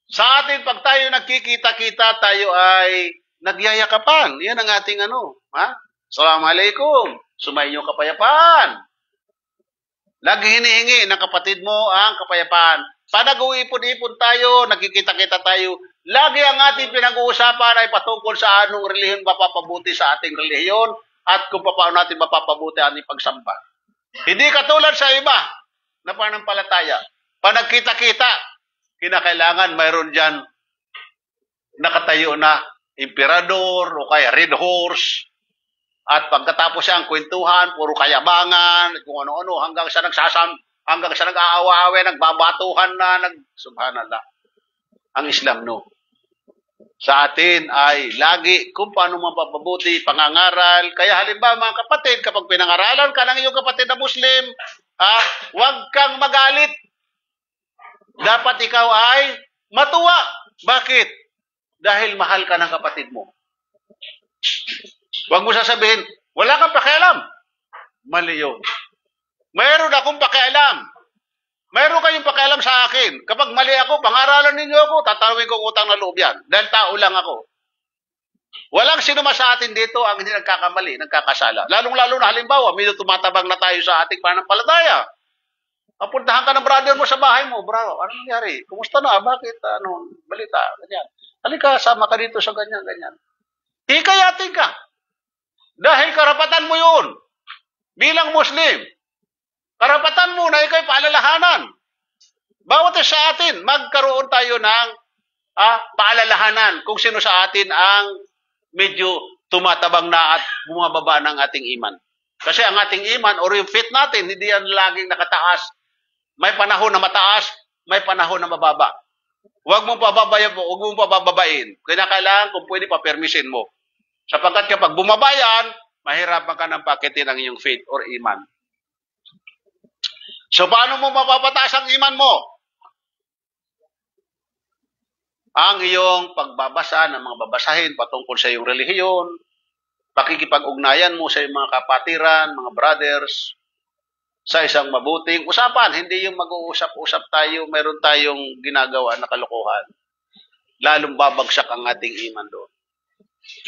Sa atin, pag tayo nagkikita-kita, tayo ay nagyayakapan. Yan ang ating Assalamualaikum. Sumayin yung kapayapaan. Lagi hinihingi ng kapatid mo ang kapayapaan. Pag nag-uipon-ipon tayo, nagkikita-kita tayo, lagi ang ating pinag-uusapan ay patungkol sa anong relihiyon mapapabuti sa ating relihiyon at kung paano natin mapapabuti ang ating pagsamba. Hindi katulad sa iba na pananampalataya. Pag nagkita-kita, kinakailangan mayroon dyan nakatayo na emperador o kaya red horse. At pagkatapos siya ang kwentuhan, puro kayabangan, kung ano-ano, hanggang sa nag-aawa-awa, nagbabatuhan na, subhanallah. Ang Islam, no? Sa atin ay lagi kung paano mapapabuti, pangangaral. Kaya halimbawa mga kapatid, kapag pinangaralan ka ng iyong kapatid na Muslim, huwag kang magalit. Dapat ikaw ay matuwa. Bakit? Dahil mahal ka ng kapatid mo. Huwag mo sasabihin, wala kang pakialam. Mali yun. Mayroon akong pakialam. Mayroon kayong pakialam sa akin. Kapag mali ako, pangaralan ninyo ako, tatanungin ko utang na loob yan. Dahil tao lang ako. Walang sino sa atin dito ang hindi nagkakamali, nagkakasala. Lalong-lalo na halimbawa, medyo tumatabang na tayo sa ating pananampalataya. Papuntahan ka ng brother mo sa bahay mo, bro, ano nangyari? Kumusta na? Bakit? Balita? Ganyan. Halika, sama ka dito sa ganyan. Hikayatin ka. Dahil karapatan mo yun. Bilang Muslim. Karapatan mo na ikaw'y paalalahanan. Bawat sa atin, magkaroon tayo ng paalalahanan kung sino sa atin ang medyo tumatabang na at bumababa ng ating iman. Kasi ang ating iman or yung faith natin, hindi yan laging nakataas. May panahon na mataas, may panahon na mababa. Huwag mong pabababain. Kailangan kung pwede papermisin mo. Sapagkat kapag bumaba yan, mahirapan ka ng pakitin ang iyong faith or iman. So, paano mo mapapataas ang iman mo? Ang iyong pagbabasa ng mga babasahin patungkol sa iyong relihiyon, pakikipag-ugnayan mo sa iyong mga kapatiran, mga brothers, sa isang mabuting usapan. Hindi yung mag-uusap-usap tayo, mayroon tayong ginagawa na kalokohan. Lalong babagsak ang ating iman doon.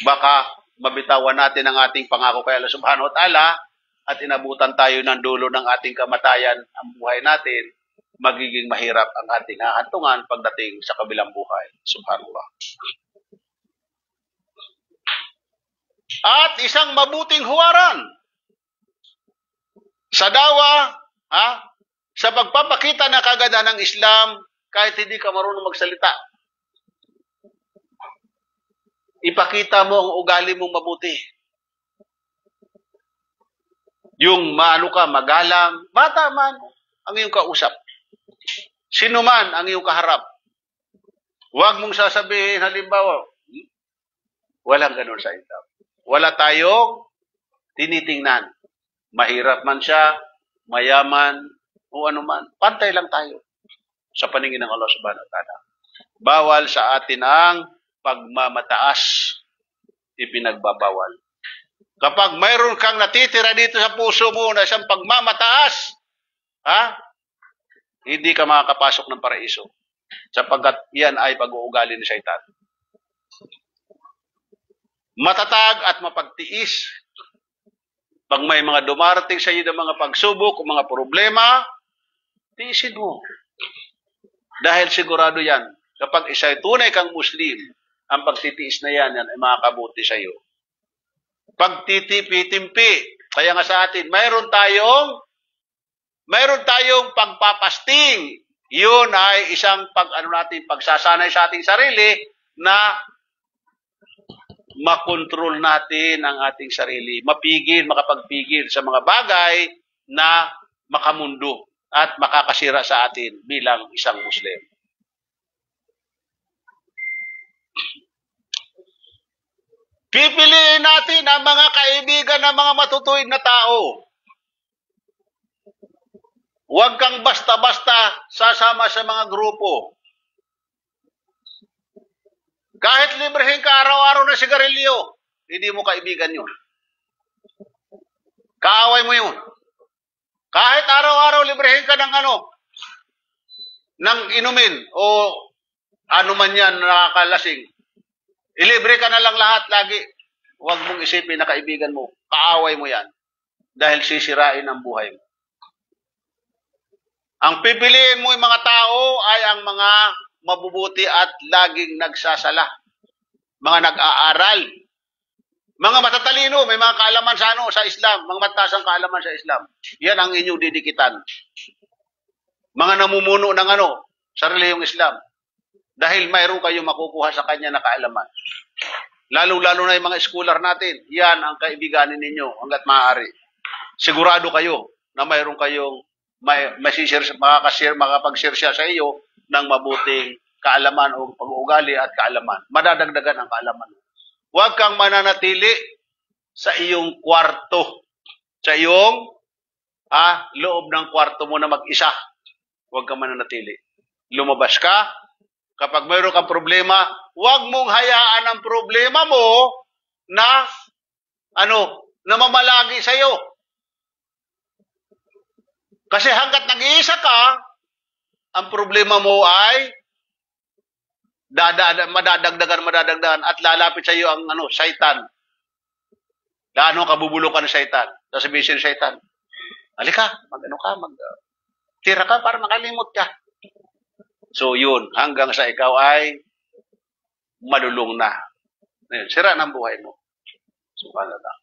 Baka mabitawan natin ang ating pangako kay Allah subhanahu wa ta'ala at inabutan tayo ng dulo ng ating kamatayan ang buhay natin, magiging mahirap ang ating hahantungan pagdating sa kabilang buhay. Subhanallah. At isang mabuting huwaran sa dawa, sa pagpapakita ng kagandahan ng Islam, kahit hindi ka marunong magsalita. Ipakita mo ang ugali mong mabuti. Yung magalang, bata man ang iyong kausap. Sino man ang iyong kaharap. Huwag mong sasabihin, halimbawa, walang ganun sa Islam. Wala tayong tinitingnan. Mahirap man siya, mayaman, o ano man. Pantay lang tayo sa paningin ng Allah subhanahu wa ta'ala. Bawal sa atin ang pagmamataas. Ipinagbabawal. Kapag mayroon kang natitira dito sa puso mo na isang pagmamataas, hindi ka makakapasok ng paraiso. Sapagkat yan ay pag-uugali ni Satan. Matatag at mapagtiis. Pag may mga dumarating sa iyo ng mga pagsubok o mga problema, tiisin mo. Dahil sigurado yan, kapag isa'y tunay kang Muslim, ang pagtitiis na yan ay makakabuti sa iyo. Pagtitipi-timpi. Kaya nga sa atin, mayroon tayong pagpapasting. Yun ay isang pagsasanay sa ating sarili na makontrol natin ang ating sarili. Makapagpigil sa mga bagay na makamundo at makakasira sa atin bilang isang Muslim. Pipiliin natin ang mga kaibigan ng mga matutuwid na tao. Huwag kang basta-basta sasama sa mga grupo. Kahit librehin ka araw-araw na sigarilyo, hindi mo kaibigan yun. Kaaway mo yun. Kahit araw-araw librehin ka ng ng inumin o ano man yan nakakalasing. Ilibre ka na lang lahat lagi. Huwag mong isipin na kaibigan mo. Kaaway mo yan. Dahil sisirain ang buhay mo. Ang pipiliin mo yung mga tao ay ang mga mabubuti at laging nagsasala. Mga nag-aaral. Mga matatalino, may mga kaalaman sa Islam. Mga matasang kaalaman sa Islam. Yan ang inyong didikitan. Mga namumuno ng sa relihiyong Islam. Dahil mayroon kayong makukuha sa kanya na kaalaman. Lalo-lalo na yung mga scholar natin. Yan ang kaibiganin ninyo hanggat maaari. Sigurado kayo na mayroon kayong makapag-share siya sa iyo ng mabuting kaalaman o pag-uugali at kaalaman. Madadagdagan ang kaalaman. Huwag kang mananatili sa iyong kwarto. Sa iyong loob ng kwarto mo na mag-isa. Huwag kang mananatili. Lumabas ka. Kapag mayroon kang problema, huwag mong hayaan ang problema mo na mamalagi sa iyo. Kasi hanggat nag-iisa ka, ang problema mo ay madadagdagan at lalapit sa iyo ang Satan. Gaano ka bubulukan ng Satan? Sasabihin ng Satan, halika, tira ka para makalimot ka. So yun, hanggang sa ikaw ay malulung na. Sira ng buhay mo. Subhanallah.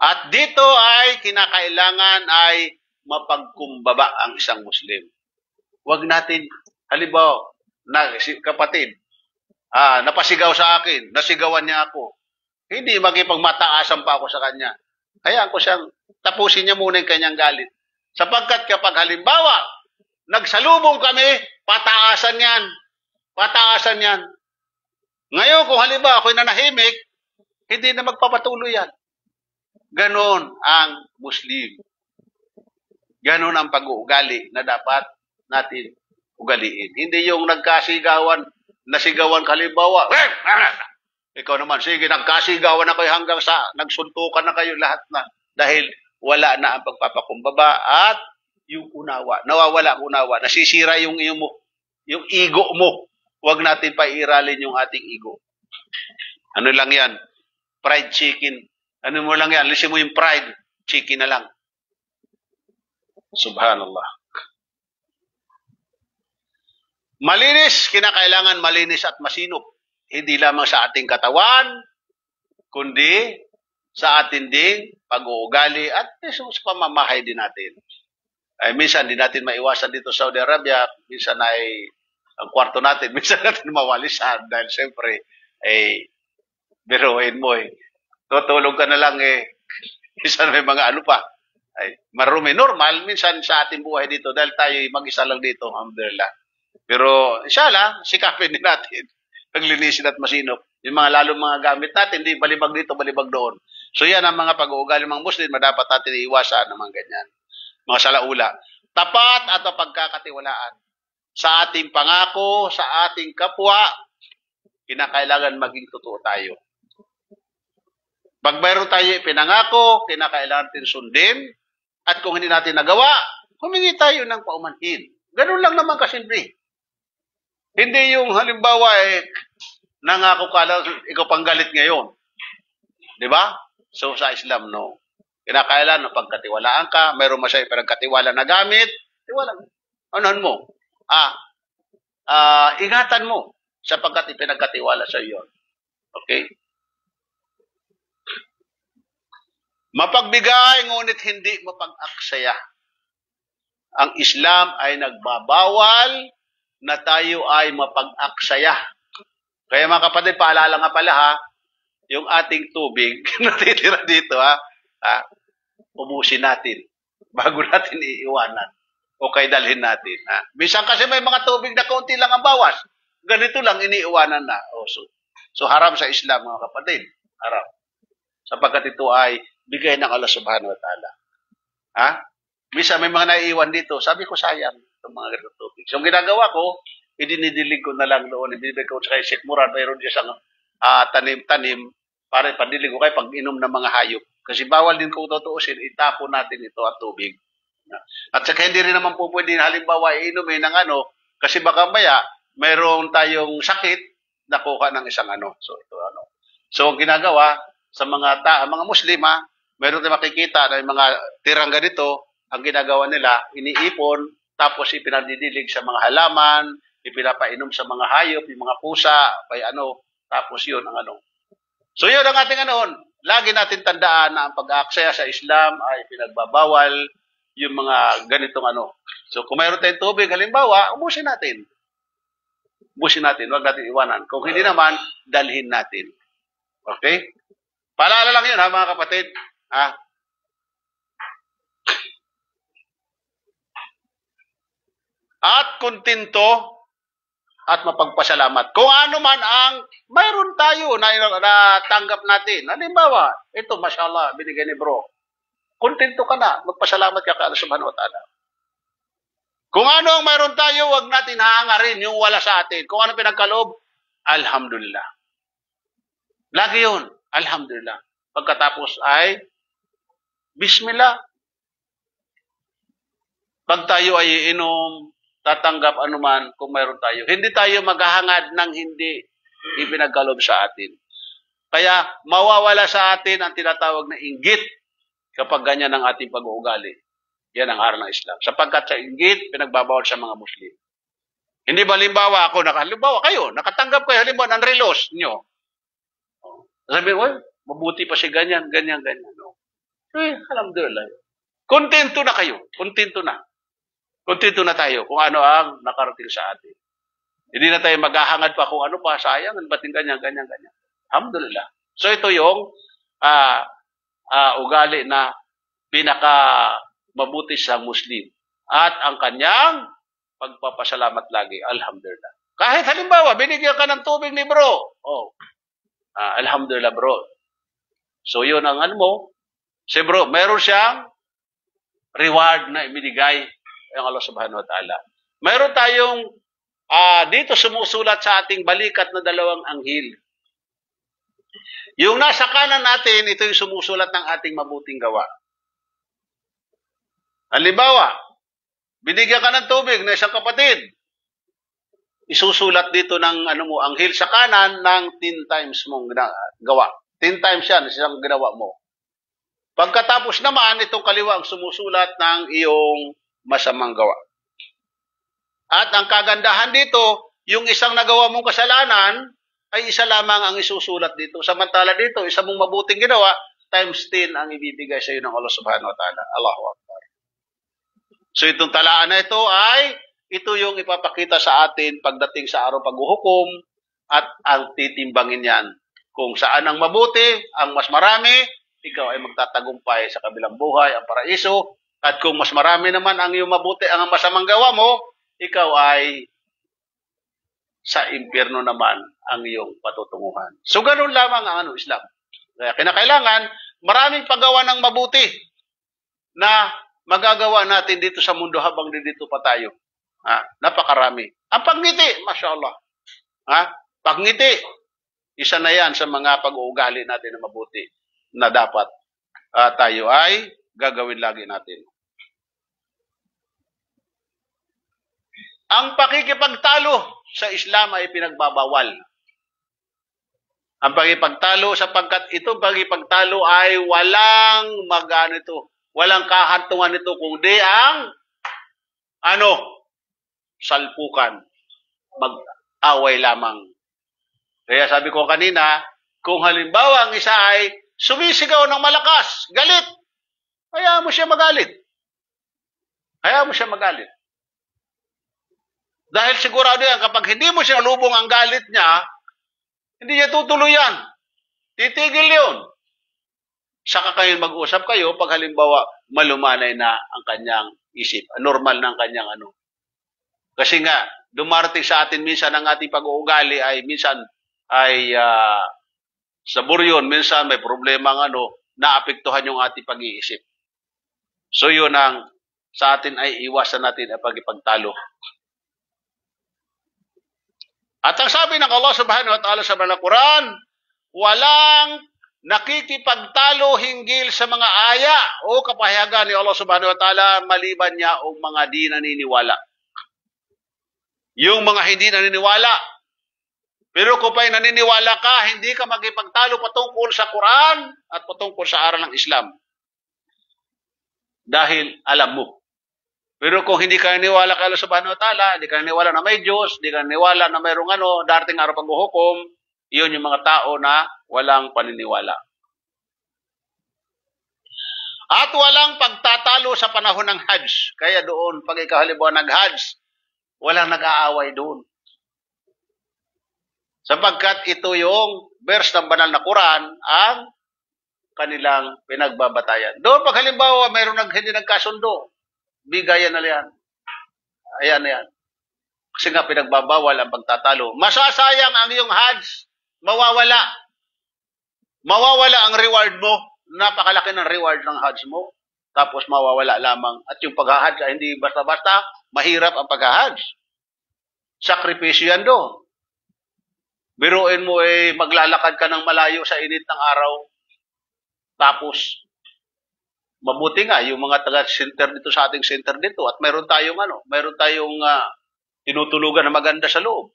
At dito ay kinakailangan ay mapagkumbaba ang isang Muslim. Huwag natin, halimbawa, kapatid, napasigaw sa akin, nasigawan niya ako. Hindi makipagmataasan pa ako sa kanya. Hayaan ko siyang tapusin niya muna yung kanyang galit. Sapagkat kapag halimbawa, nagsalubong kami, pataasan yan. Pataasan yan. Ngayon, kung halimbawa ako'y nanahimik, hindi na magpapatuloy yan. Ganon ang Muslim. Ganon ang pag-uugali na dapat natin ugaliin. Hindi yung nasigawan halimbawa, ikaw naman, sige, nagkasigawan na kayo hanggang sa nagsuntukan na kayo lahat na. Dahil wala na ang pagpapakumbaba at yung unawa. Nawawala ang unawa. Nasisira yung ego mo. Huwag natin pairalin yung ating ego. Ano lang yan? Fried chicken. Ano mo lang yan? Lisin mo yung fried chicken na lang. Subhanallah. Malinis, kinakailangan malinis at masinop. Hindi lamang sa ating katawan, kundi sa ating ding pag-uugali at sa pamamahay din natin. Ay, minsan, di natin maiwasan dito sa Saudi Arabia. Minsan ay ang kwarto natin. Minsan natin mawalisan dahil siyempre, biruin mo tutulog ka na lang minsan may mga pa. Ay, marumi. Normal, minsan sa ating buhay dito dahil tayo mag-isa lang dito, alhamdulillah. Pero, inshallah, sikapin din natin. Paglinisin at masinop. Yung lalong mga gamit natin, di balibag dito, balibag doon. So yan ang mga pag-uugali ng mga Muslim, dapat natin iiwasan ng mga ganyan. Mga salaula. Tapat at pagkakatiwalaan. Sa ating pangako, sa ating kapwa, kinakailangan maging totoo tayo. Pag mayroon tayo pinangako, kinakailangan natin sundin. At kung hindi natin nagawa, humingi tayo ng paumanhin. Ganun lang naman kasimple. Hindi yung halimbawa nangako ka lang, ikaw pang galit ngayon. Di ba? So sa Islam, no. Kinakailangan na pagkatiwalaan ka, mayroon masaya pinagkatiwala na gamit, tiwala. Anuhan mo? Ingatan mo sapagkat ipinagkatiwala sa iyo. Okay? Mapagbigay, ngunit hindi mapag-aksaya. Ang Islam ay nagbabawal na tayo ay mapag-aksaya. Kaya mga kapatid, paalala nga pala yung ating tubig natitira dito ubusin natin bago natin iiwanan o kay dalhin natin. Minsan kasi may mga tubig na kaunti lang ang bawas. Ganito lang iniiwanan na. So haram sa Islam mga kapatid. Haram. Sapagkat ito ay bigay ng Allah subhanahu wa ta'ala. Minsan may mga naiiwan dito. Sabi ko sayang itong mga ganitong tubig. So, ang ginagawa ko, idinidilig ko na lang doon. Idinidilig ko sa Sheikh Murad. Mayroon din siyang tanim-tanim para padilig ko kayo pag-inom ng mga hayop. Kasi bawal din kung tutuusin, itapo natin ito at tubig. At saka hindi rin naman po pwede halimbawa iinumin ng kasi baka maya mayroon tayong sakit na kuha ng isang So, ito So, ang ginagawa sa mga Muslim, mayroon tayong makikita na yung mga tirang ganito, ang ginagawa nila, iniipon, tapos ipinadidilig sa mga halaman, ipinapainom sa mga hayop, yung mga pusa, tapos yun ang So yun ang ating lagi natin tandaan na ang pag-aaksaya sa Islam ay pinagbabawal yung mga ganitong So kung mayroon tayong tubig, halimbawa, ubusin natin. Busin natin, huwag natin iwanan. Kung hindi naman, dalhin natin. Okay? Paalala lang yun, ha, mga kapatid. Ha? At kontento at mapagpasalamat. Kung ano man ang mayroon tayo na tanggap natin. Halimbawa, ito, mashallah, binigay ni bro. Kontento ka na, magpasalamat ka kay Allah subhanahu wa ta'ala. Kung ano ang mayroon tayo, wag natin hahangarin yung wala sa atin. Kung ano pinagkaloob, alhamdulillah. Lagi yun, alhamdulillah. Pagkatapos ay, bismillah. Pag tayo ay iinom, tatanggap anuman kung mayroon tayo. Hindi tayo maghahangad ng hindi ipinagkaloob sa atin. Kaya mawawala sa atin ang tinatawag na inggit kapag ganyan ang ating pag-uugali. Yan ang aral ng Islam. Sapagkat sa inggit, pinagbabawal sa mga Muslim. Hindi ba halimbawa ako, halimbawa kayo, nakatanggap kayo, halimbawa ng relos nyo. Sabi mo, mabuti pa si ganyan. No? Alhamdulillah. Kontento na kayo. Kontento na. Kontento na tayo kung ano ang nakarating sa atin. Hindi na tayo maghahangad pa kung ano pa, sayang, bating ganyan. Alhamdulillah. So ito yung ugali na pinaka mabuti sa Muslim. At ang kanyang pagpapasalamat lagi. Alhamdulillah. Kahit halimbawa, binigyan ka ng tubig ni bro. Alhamdulillah bro. So yun ang ano mo. Si bro, meron siyang reward na ibinigay ng Allah subhanahu wa ta'ala. Mayroon tayong dito sumusulat sa ating balikat na dalawang anghel. Yung nasa kanan natin, ito yung sumusulat ng ating mabuting gawa. Halimbawa, binigyan ka ng tubig na isang kapatid. Isusulat dito ng anghel sa kanan ng 10 times mong gawa. 10 times yan, isang ginawa mo. Pagkatapos naman, itong kaliwa ang sumusulat ng iyong masamang gawa. At ang kagandahan dito, yung isang nagawa mong kasalanan, ay isa lamang ang isusulat dito. Samantala dito, isa mong mabuting ginawa, times 10 ang ibibigay sa iyo ng Allah subhanahu wa ta'ala. Allahu Akbar. So itong talaan na ito ay, ito yung ipapakita sa atin pagdating sa araw paghuhukom at ang titimbangin yan. Kung saan ang mabuti, ang mas marami, ikaw ay magtatagumpay sa kabilang buhay, ang paraiso. At kung mas marami naman ang iyong mabuti, ang masamang gawa mo, ikaw ay sa impyerno naman ang iyong patutunguhan. So ganun lamang ang Islam. Kaya kinakailangan, maraming paggawa ng mabuti na magagawa natin dito sa mundo habang dito pa tayo. Napakarami. Ang pagngiti, mashallah. Pagngiti, isa na yan sa mga pag-uugali natin na mabuti na dapat tayo ay gagawin lagi natin. Ang pakikipagtalo sa Islam ay pinagbabawal. Ang pakikipagtalo sapagkat itong pakikipagtalo ay walang kahantungan nito kundi ang salpukan, mag-away lamang. Kaya sabi ko kanina, kung halimbawa ang isa ay sumisigaw ng malakas, galit, hayaan mo siya magalit. Hayaan mo siya magalit. Dahil sigurado yan, kapag hindi mo siya lubong ang galit niya, hindi niya tutuloy yan. Titigil yun. Saka kayo mag-usap kayo pag halimbawa malumanay na ang kanyang isip. Normal na ang kanyang Kasi nga, dumarating sa atin minsan ang ating pag-uugali ay minsan ay sa buryon, minsan may problema naapektuhan yung ating pag-iisip. So yun ang sa atin ay iwasan natin ang pagipagtalo. At ang sabi ng Allah subhanahu wa ta'ala sa banal na Quran, walang nakikipagtalo hinggil sa mga aya o kapahayagan ni Allah subhanahu wa ta'ala maliban niya o mga di naniniwala. Yung mga hindi naniniwala. Pero kung pa'y naniniwala ka, hindi ka magipagtalo patungkol sa Quran at patungkol sa aral ng Islam. Dahil alam mo. Pero kung hindi ka naniwala kay Allah subhanahu wa ta'ala, hindi ka naniwala na may Diyos, hindi ka naniwala na mayroong darating araw paghuhukom, iyon yung mga tao na walang paniniwala. At walang pagtatalo sa panahon ng Hajj. Kaya doon, pag ikaw halimbawa nag-Hajj, walang nag-aaway doon. Sapagkat ito yung verse ng banal na Quran ang kanilang pinagbabatayan. Doon pag halimbawa mayroong hindi nagkasundo, bigayan na yan. Ayan na yan. Kasi nga pinagbabawal ang pagtatalo. Masasayang ang iyong Hajj. Mawawala. Mawawala ang reward mo. Napakalaki ng reward ng Hajj mo. Tapos mawawala lamang. At yung pag-Hajj ay hindi basta-basta. Mahirap ang pag-Hajj. Sakripisyo yan doon. Biruin mo maglalakad ka ng malayo sa init ng araw. Tapos, mabuti nga yung mga taga-center dito sa ating center dito at mayroon tayong tinutulugan na maganda sa loob.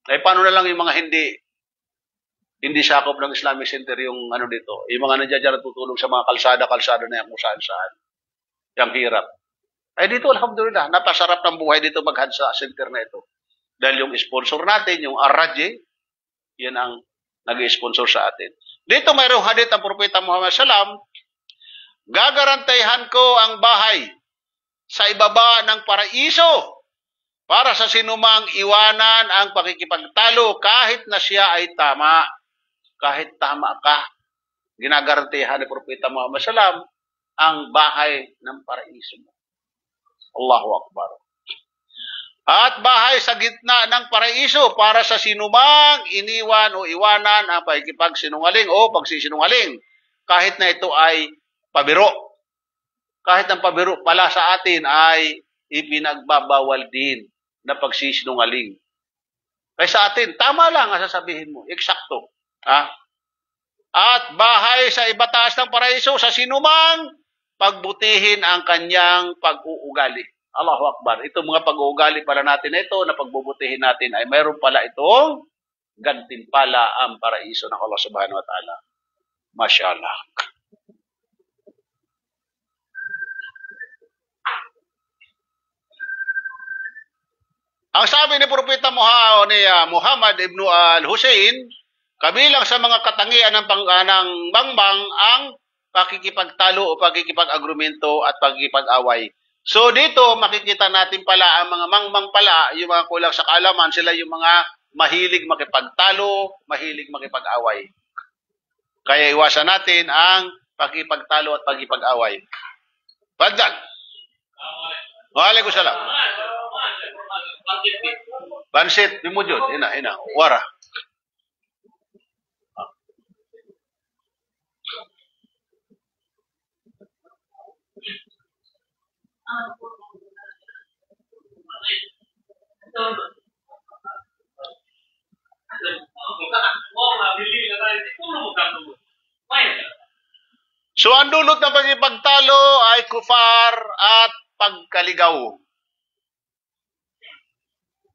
Paano na lang yung mga hindi sakop ng Islamic Center yung dito. Yung mga nandiyan dyan tutulong sa mga kalsada na yan kung saan-saan. Yung hirap. Dito alhamdulillah, napasarap ng buhay dito mag-Hajj sa center na ito. Dahil yung sponsor natin, yung Ar-Raji, yan ang nag-sponsor sa atin. Dito mayroong hadith ng Propeta Muhammad SAW, gagarantayahan ko ang bahay sa ibaba ng paraiso para sa sinumang iwanan ang pakikipagtalo kahit na siya ay tama. Kahit tama ka, ginagarantayahan ni Propeta Muhammad SAW ang bahay ng paraiso mo. Allahu Akbar. At bahay sa gitna ng paraiso para sa sinumang iniwan o iwanan ang pakikipagsinungaling o pagsisinungaling. Kahit na ito ay pabiro. Kahit ang pabiro pala sa atin ay ipinagbabawal din na pagsisinungaling. Kaya sa atin, tama lang ang sasabihin mo. Eksakto. At bahay sa ibataas ng paraiso sa sinumang pagbutihin ang kanyang pag-uugali. Allahu Akbar. Itong mga pag-uugali pala natin na ito, na pagbubutihin natin, ay mayroon pala itong gantimpala ang paraiso ng Allah Subhanahu wa Ta'ala. Masyaallah. Ang sabi ni Propeta Muhammad ibn al-Husayn, kabilang sa mga katangian ng bangbang ang pakikipagtalo o pakikipag-agrumento at pakikipag-away. So dito makikita natin pala ang mga mangmang pala, yung mga kulang sa kaalaman, sila yung mga mahilig makipagtalo, mahilig makipag-away. Kaya iwasan natin ang pakipagtalo at pakipag-away. Fadlan. Waalaikumsalam. Pansit, bimujud, ina, wara. So ang dulot ng pagipagtalo ay kufar at pagkaligaw.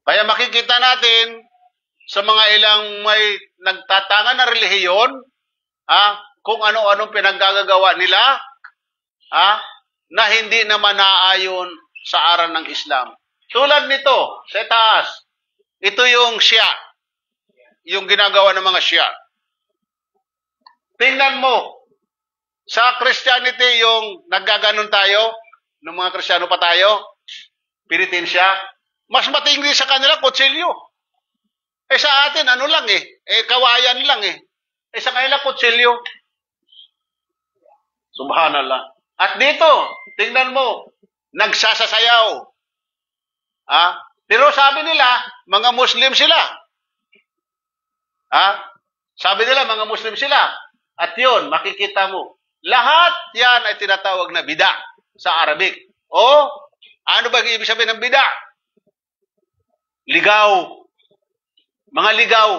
Kaya makikita natin sa mga ilang may nagtatangan na relihiyon, kung ano-anong pinaggagawa nila, na hindi naman naayon sa aral ng Islam. Tulad nito, sa taas, ito yung Shia, yung ginagawa ng mga Shia. Tingnan mo, sa Christianity yung naggaganon tayo, ng mga Kristiyano pa tayo, Penitensya, mas matinggi sa kanila, kutsilyo. Sa atin, ano lang kawayan lang sa kanila, kutsilyo. Subhanallah. At dito, tingnan mo, nagsasasayaw. Pero sabi nila, mga Muslim sila. Sabi nila, mga Muslim sila. At yun, makikita mo, lahat yan ay tinatawag na bida sa Arabic. O, ano ba ibig sabihin ng bida? Ligaw. Mga ligaw.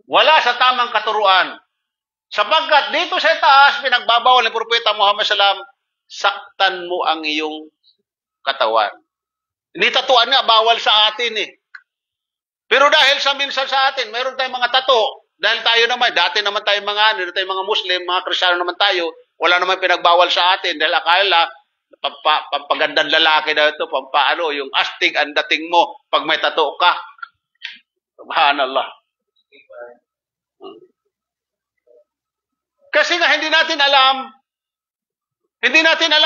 Wala sa tamang katuruan. Sapagkat dito sa taas, pinagbabawal ng Propeta Muhammad SAW, saktan mo ang iyong katawan. Hindi tatuan nga, bawal sa atin Pero dahil sa minsan sa atin, mayroon tayong mga tato. Dahil tayo naman, dati naman tayong mga Muslim, mga Kristiyano naman tayo, wala naman pinagbawal sa atin. Dahil akala, pampagandang lalaki na ito, yung astig ang dating mo pag may tato ka. Subhanallah. Kasi nga hindi natin alam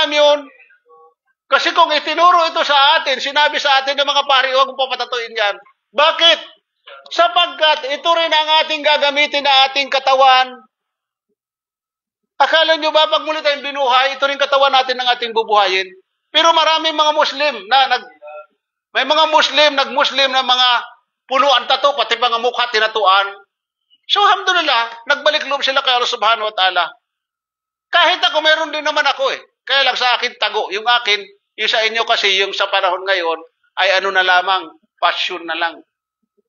yun. Kasi kung itinuro ito sa atin, sinabi sa atin ng mga pari, huwag mong papatatuin yan. Bakit? Sapagkat ito rin ang ating gagamitin na ating katawan. Akala nyo ba pag muli tayong binuhay, ito rin katawan natin ng ating bubuhayin? Pero maraming mga Muslim may mga Muslim, nag-Muslim na mga punuan tato, pati mga mukha tinatuan. So, alhamdulillah, nagbalik loob sila kay Allah subhanahu wa ta'ala. Kahit ako, meron din naman ako eh. Kaya lang sa akin, tago. Yung akin, yung sa inyo kasi, yung sa panahon ngayon, ay ano na lamang, passion na lang.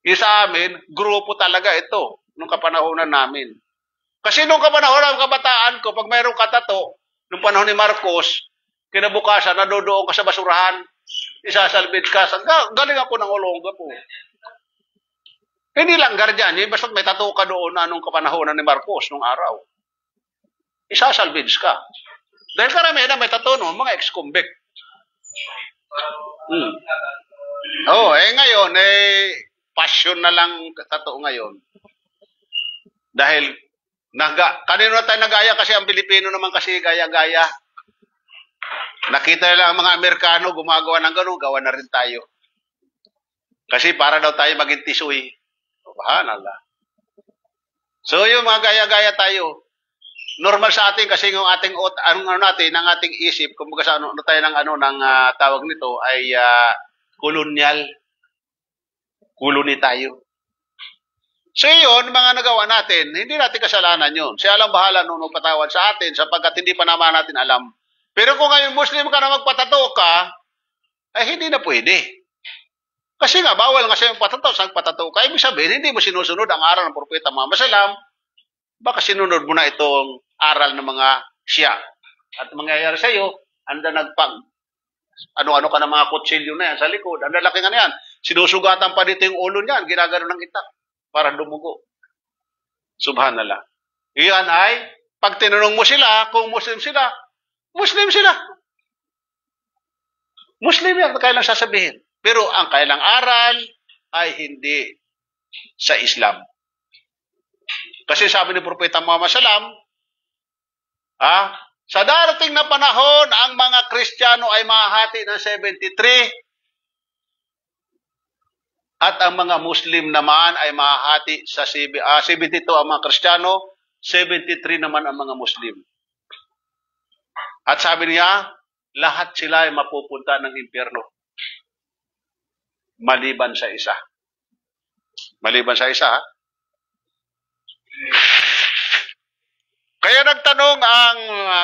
Yung sa amin, grupo talaga ito, nung kapanahonan namin. Kasi nung kapanahonan ng kabataan ko, pag mayroong katato, nung panahon ni Marcos, kinabukasan, nadodoon ka sa basurahan, isasalvage ka. Galing ako ng Olonga po. Hindi lang guardian, basta may tattoo ka doon na nung kapanahonan ni Marcos nung araw. Isasalvage ka. Dahil karamihan na may tattoo no, mga ex-convict. Ngayon, passion na lang tattoo ngayon. Dahil, kanino na tayo nagaya kasi ang Pilipino naman kasi gaya-gaya. Nakita nila ang mga Amerikano gumagawa ng gano'n, gawa na rin tayo. Kasi para daw tayo maging tisoy. Subhanallah. So yung mga gaya-gaya tayo, normal sa atin kasi yung ating ang ating isip, kumbaga sa ano tayo ng tawag nito ay kolonyal. Koloni tayo. So yun, mga nagawa natin, hindi natin kasalanan yun. Siya lang bahala nung patawad sa atin sapagkat hindi pa naman natin alam. Pero kung ngayon Muslim ka na magpatato ka, ay hindi na pwede. Kasi nga, bawal nga sa'yo patato ka. Ibig sabihin, hindi mo sinusunod ang aral ng Propeta Muhammad Sallam, baka sinunod mo na itong aral ng mga Shia. At mangyayari sa'yo, ano-ano ka ng mga kutsilyo na yan sa likod. Ang lalaki nga na yan. Sinusugatan pa dito yung ulo niyan, ginagano ng itak para dumugo. Subhanallah. Iyan ay, pag tinanong mo sila, kung Muslim sila, Muslim sila. Muslim yan, kailang sasabihin. Pero ang kailang aral ay hindi sa Islam. Kasi sabi ni Propeta Muhammad Sallam, sa darating na panahon, ang mga Kristiyano ay mahahati ng 73 at ang mga Muslim naman ay mahahati sa 72 ang mga Kristiyano, 73 naman ang mga Muslim. At sabi niya, lahat sila ay mapupunta ng impyerno. Maliban sa isa. Maliban sa isa, ha? Kaya nagtanong ang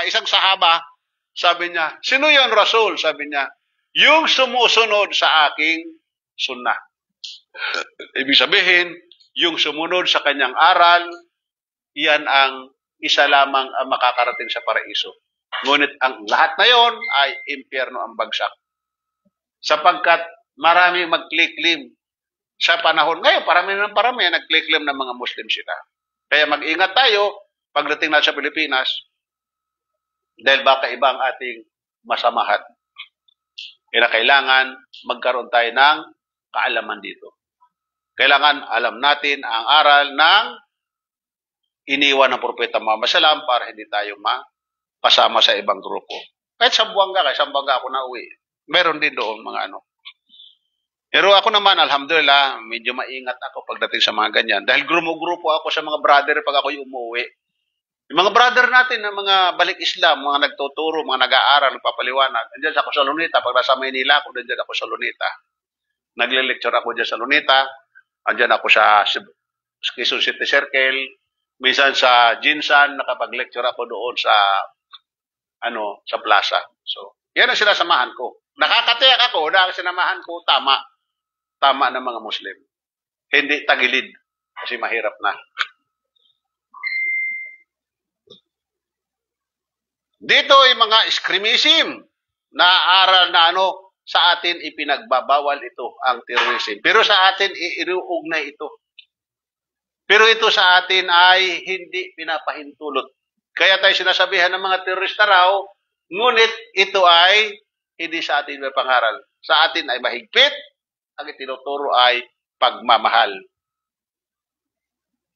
isang sahaba, sabi niya, sino yon Rasul? Sabi niya, yung sumusunod sa aking sunnah. Ibig sabihin, yung sumunod sa kanyang aral, iyan ang isa lamang ang makakarating sa paraiso. Ngunit ang lahat na yon ay impyerno ang bagsak. Sapagkat marami mag-claim sa panahon ngayon, parami nag-claim ng mga Muslim sila. Kaya mag-ingat tayo pagdating natin sa Pilipinas dahil baka iba ang ating masamahan. Kaya kailangan magkaroon tayo ng kaalaman dito. Kailangan alam natin ang aral ng iniwan ng Propeta Muhammad Sallam para hindi tayo pasama sa ibang grupo. Kahit sa Buanga ako na uwi. Meron din doon mga ano. Pero ako naman, alhamdulillah, medyo maingat ako pagdating sa mga ganyan. Dahil grupo ako sa mga brother pag ako'y umuwi. Yung mga brother natin na mga balik Islam, mga nagtuturo, mga nag-aaral, nagpapaliwanag. Nandiyan ako sa Luneta. Pag nasa Maynila ako, nandiyan ako sa Luneta. Nagle-lecture ako dyan sa Luneta. Nandiyan ako sa Quezon City Circle. Minsan sa Jinsan, nakapag-lecture ako doon sa plaza. So, yan ang sinasamahan ko. Nakakatiyak ako na sinamahan ko tama ng mga Muslim. Hindi tagilid kasi mahirap na. Dito ay mga extremism na aral na sa atin ipinagbabawal ito ang terrorism. Pero sa atin iuugnay ito. Pero ito sa atin ay hindi pinapahintulot. Kaya tayo sinasabihan ng mga terorista raw, ngunit ito ay hindi sa atin may pangaral. Sa atin ay mahigpit, ang itinuturo ay pagmamahal.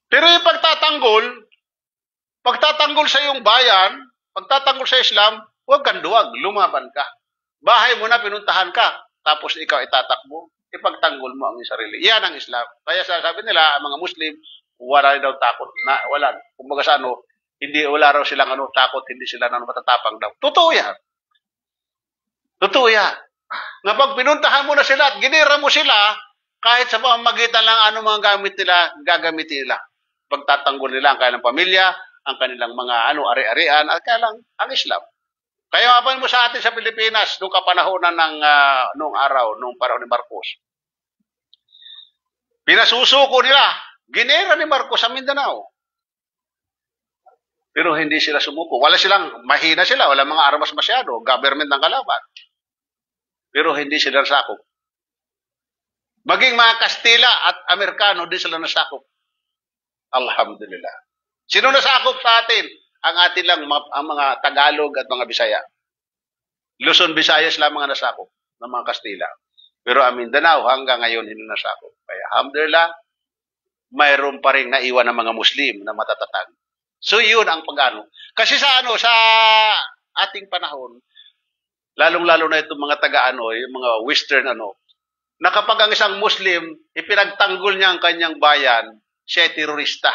Pero yung pagtatanggol sa iyong bayan, pagtatanggol sa Islam, huwag kang duwag, lumaban ka. Bahay mo na, pinuntahan ka, tapos ikaw itatakbo. ipagtanggol mo ang iyong sarili. Yan ang Islam. Kaya sabi nila, ang mga Muslim, wala daw takot na, wala. Kumbaga sa ano, wala raw silang takot, hindi sila matatapang daw. Totoo yan. Totoo yan. Nga pag pinuntahan mo na sila at ginira mo sila, kahit sa pamamagitan lang ano mga gamit nila, gagamitin nila. Pagtatanggol nila ang kanilang pamilya, ang kanilang mga ari-arian, at kailang ang Islam. Kaya mapan mo sa atin sa Pilipinas, nung kapanahonan ng nung araw, nung panahon ni Marcos. Pinasusuko nila. Ginera ni Marcos sa Mindanao. Pero hindi sila sumuko. Mahina sila, wala mga armas masyado. Government ng kalaban. Pero hindi sila nasakop. Maging mga Kastila at Amerikano, hindi sila nasakop. Alhamdulillah. Sino nasakop sa atin? Ang atin lang, ang mga Tagalog at mga Bisaya. Luzon, Visayas lang mga nasakop ng mga Kastila. Pero ang Mindanao hanggang ngayon hindi nasakop. Kaya alhamdulillah, mayroon pa rin naiwan ng mga Muslim na matatatag. So yun ang pag-ano. Kasi sa ating panahon, lalong-lalo na itong mga yung mga Western na kapag ang isang Muslim, ipinagtanggol niya ang kanyang bayan, siya ay terorista.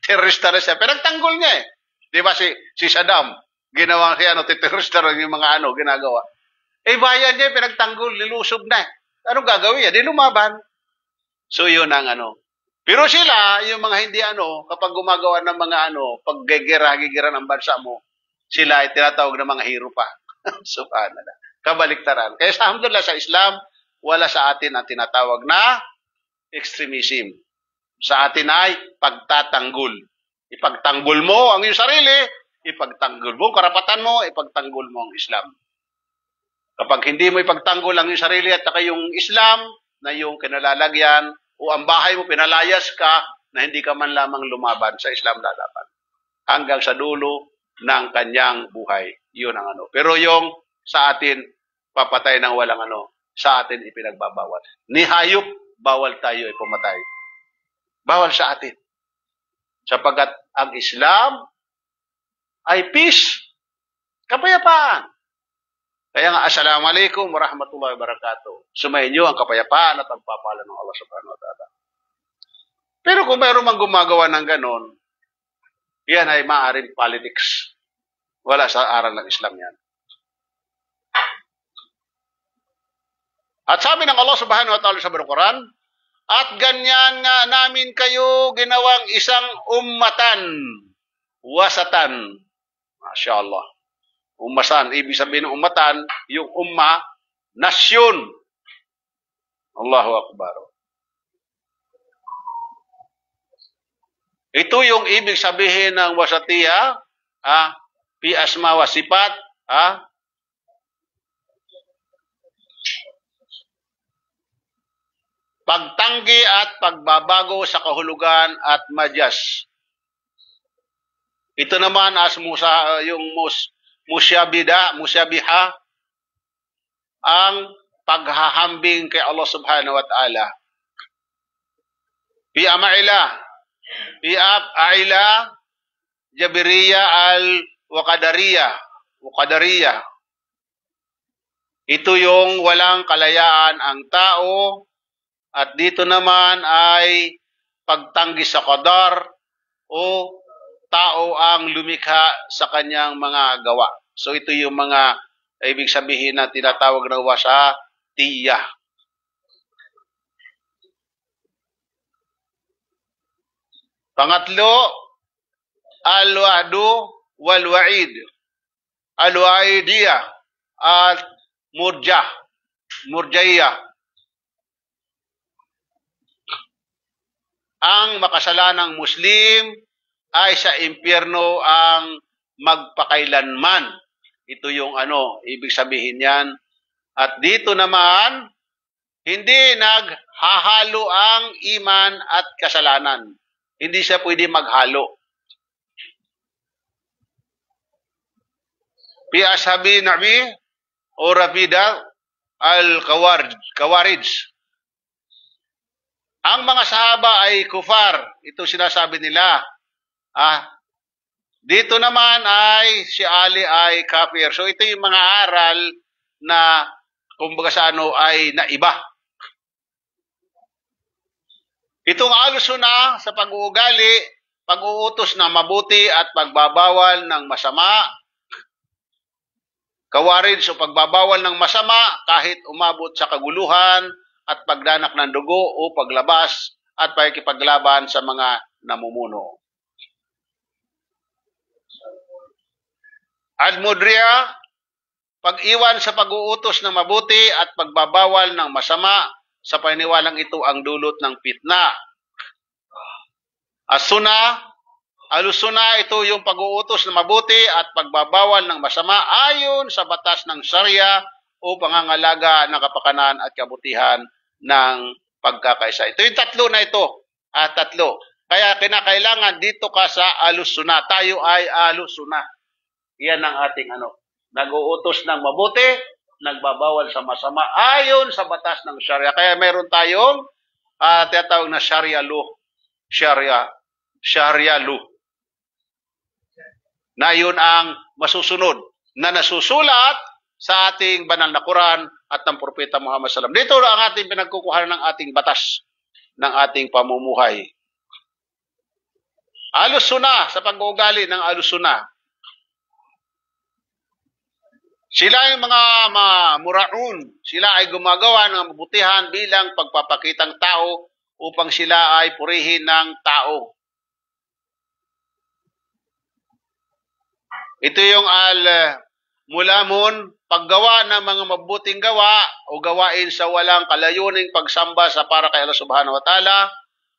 Terorista na siya. Pinagtanggol niya eh. Di ba si Saddam, ginawa siya, terorista rin yung mga ginagawa. Eh bayan niya, pinagtanggol, nilusob na. Anong gagawin niya? Di lumaban. So yun ang Pero sila, yung mga hindi kapag gumagawa ng mga pag gigira ng bansa mo, sila ay tinatawag ng mga hero pa. Subhanallah. Kabaliktaran. Kaya alhamdulillah sa Islam, wala sa atin ang tinatawag na extremism. Sa atin ay pagtatanggol. Ipagtanggol mo ang iyong sarili, ipagtanggol mo ang karapatan mo, ipagtanggol mo ang Islam. Kapag hindi mo ipagtanggol ang iyong sarili at saka yung Islam na yung kinalalagyan o ang bahay mo pinalayas ka na hindi ka man lamang lumaban sa Islam lalaban. Hanggang sa dulo ng kanyang buhay. Yun ang Pero yung sa atin, papatay ng walang sa atin ipinagbabawal. Ni hayop, bawal tayo pumatay. Bawal sa atin. Sapagkat ang Islam ay peace. Kapayapaan. Kaya nga, assalamualaikum warahmatullahi wabarakatuh. Sumayin niyo ang kapayapaan at ang papala ng Allah subhanahu wa ta'ala. Pero kung mayroon mang gumagawa ng ganon, yan ay maaaring politics. Wala sa aral ng Islam yan. At sabi ng Allah subhanahu wa ta'ala sa Quran, at ganyan nga namin kayo ginawang isang ummatan, wasatan. Masya Allah. Ummasan, ibig sabihin ng ummatan, yung umma, nasyon. Allahu Akbar. Ito yung ibig sabihin ng wasatiya, fi asma wa sifat, pagtanggi at pagbabago sa kahulugan at madyas. Ito naman as yung musyabiha, ang paghahambing kay Allah subhanahu wa ta'ala. Fi a'ila, Jabiriya al-Wakadariya. Ito yung walang kalayaan ang tao, at dito naman ay pagtanggi sa qadar o tao ang lumikha sa kanyang mga gawa. So ito yung mga ibig sabihin na tinatawag na wasatiyah. Pangatlo, al-wa'du wal-wa'id. Al-wa'idiyah at murja'iyah. Ang makasalanang Muslim ay sa impyerno ang magpakailanman. Ito yung ibig sabihin yan. At dito naman, hindi naghahalo ang iman at kasalanan. Hindi siya pwede maghalo. Fi ashabi nabi o Rafida al-Kawarij. Ang mga sahaba ay kufar. Ito sinasabi nila. Dito naman ay si Ali ay kafir. So ito yung mga aral na kumbaga sa ano, ay naiba. Itong alusuna sa pag-uugali, pag-uutos na mabuti at pagbabawal ng masama, kawarid o pagbabawal ng masama kahit umabot sa kaguluhan at pagdanak ng dugo o paglabas at pakikipaglaban sa mga namumuno. Admodria, pag-iwan sa pag-uutos ng mabuti at pagbabawal ng masama sa paniniwalang ito ang dulot ng pitna. Asuna, alusuna, ito yung pag-uutos ng mabuti at pagbabawal ng masama ayon sa batas ng Sharia o pangangalaga ng kapakanan at kabutihan ng pagkakaisa. Ito yung tatlo na ito. Tatlo. Kaya kinakailangan dito ka sa alusuna. Tayo ay alusuna. Yan ang ating nag-uutos ng mabuti, nagbabawal sa masama ayon sa batas ng Sharia. Kaya meron tayong tinatawag na Sharia law. Sharia law. Na yun ang masusunod na nasusulat sa ating banal na Quran at ng Propeta Muhammad SAW. Dito ang ating pinagkukuhanan ng ating batas ng ating pamumuhay. Alusuna, sa pag-uugali ng alusuna. Sila ay mga muraun. Sila ay gumagawa ng mabutihan bilang pagpapakitang tao upang sila ay purihin ng tao. Ito yung mulamun, paggawa ng mga mabuting gawa o gawain sa walang kalayuning pagsamba sa para kay Allah Subhanahu wa Ta'ala,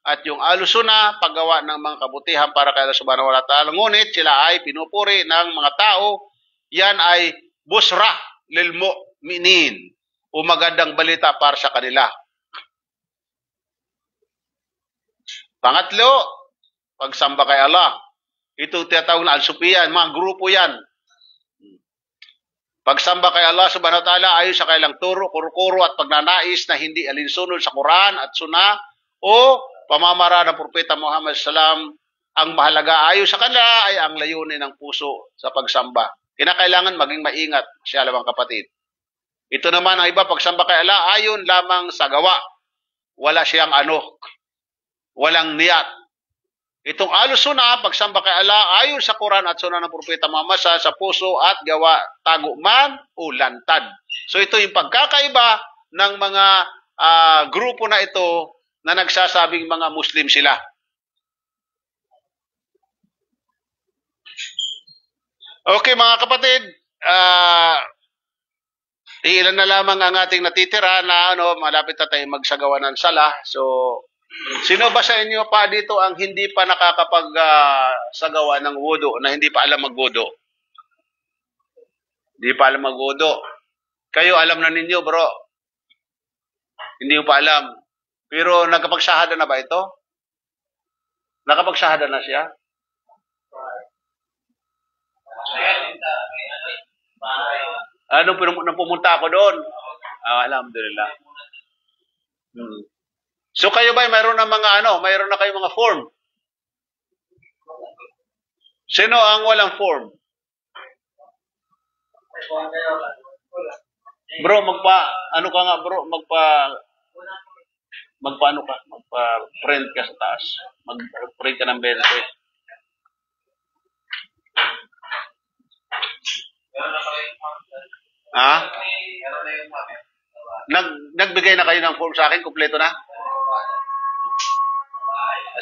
at yung alusuna, paggawa ng mga kabutihan para kay Allah Subhanahu wa Ta'ala. Ngunit sila ay pinupuri ng mga tao. Yan ay busra lil mu'minin o magandang balita para sa kanila. Pangatlo, pagsamba kay Allah. Ito tinatawag na al-sufiyan, mga grupo yan. Pagsamba kay Allah Subhanahu wa Ta'ala ayon sa kailang turo, kuro-kuro at pagnanais na hindi alinsunod sa Quran at Sunnah o pamamara ng Propeta Muhammad SAW. Ang mahalaga ayon sa kanila ay ang layunin ng puso sa pagsamba. Kinakailangan maging maingat siya, lamang kapatid. Ito naman ang iba, pagsamba kay Allah ayon lamang sa gawa. Wala siyang walang niyat. Itong alusuna, pagsamba kay Allah ayon sa Quran at Sunnah ng Propeta Muhammad sa puso at gawa, tago man o lantad. So ito yung pagkakaiba ng mga grupo na ito na nagsasabing mga Muslim sila. Okay mga kapatid, ilan na lamang ang ating natitira na malapit na tayo magsagawa ng sala. So, sino ba sa inyo pa dito ang hindi pa nakakapag-sagawa ng wudu, na hindi pa alam mag-wudu? Hindi pa alam mag-wudu. Kayo alam na ninyo, bro. Hindi mo pa alam. Pero nakapagsahada na ba ito? Nakapagsahada na siya? Nung pumunta ako doon. Alhamdulillah. So kayo ba mayroon na mayroon na kayong mga form? Sino ang walang form? Bro, magpa-print ka sa taas. Mag-print ka ng 20. Nagbigay na kayo ng form sa akin, kumpleto na?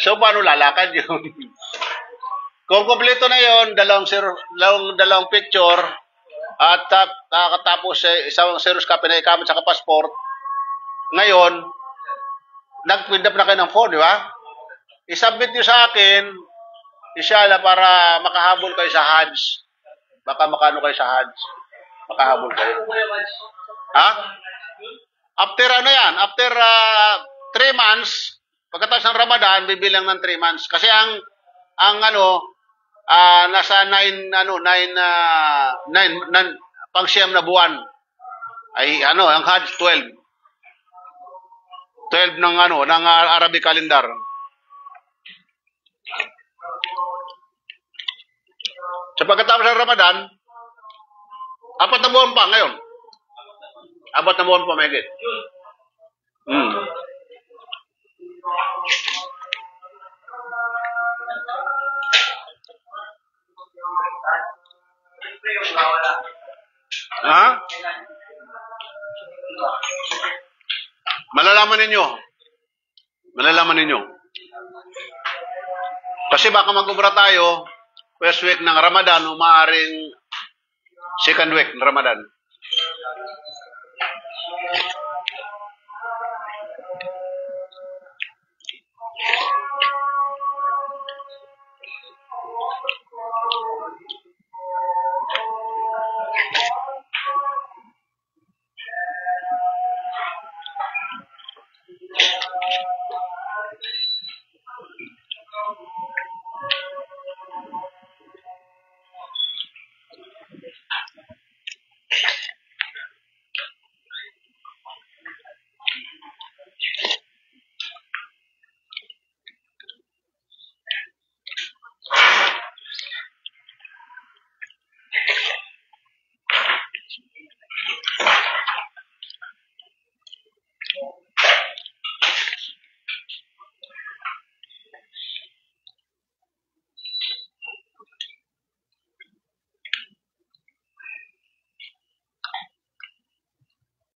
So, paano lalakad yun? Kung kumpleto na yun, dalawang picture, at tapos isang serious copy na ikamit sa passport, ngayon, nag-print up na kayo ng form, di ba? I-submit nyo sa akin, inshallah, para makahabol kayo sa Hajj. Baka makano kayo sa Hajj. Makahabol kayo. After yan? After 3 months, pagkatapos ng Ramadan, bibilang ng 3 months. Kasi nasa 9 pang-siyam na buwan. Ay ang Hajj 12. 12 ng Arabic calendar. Sa pagkatapos ng Ramadan, 4 na buwan pa ngayon. Abot na buwan po, mahigit. Hmm. Ha? Malalaman ninyo. Malalaman ninyo. Kasi baka mag-umrah tayo, first week ng Ramadan, o maaaring second week ng Ramadan.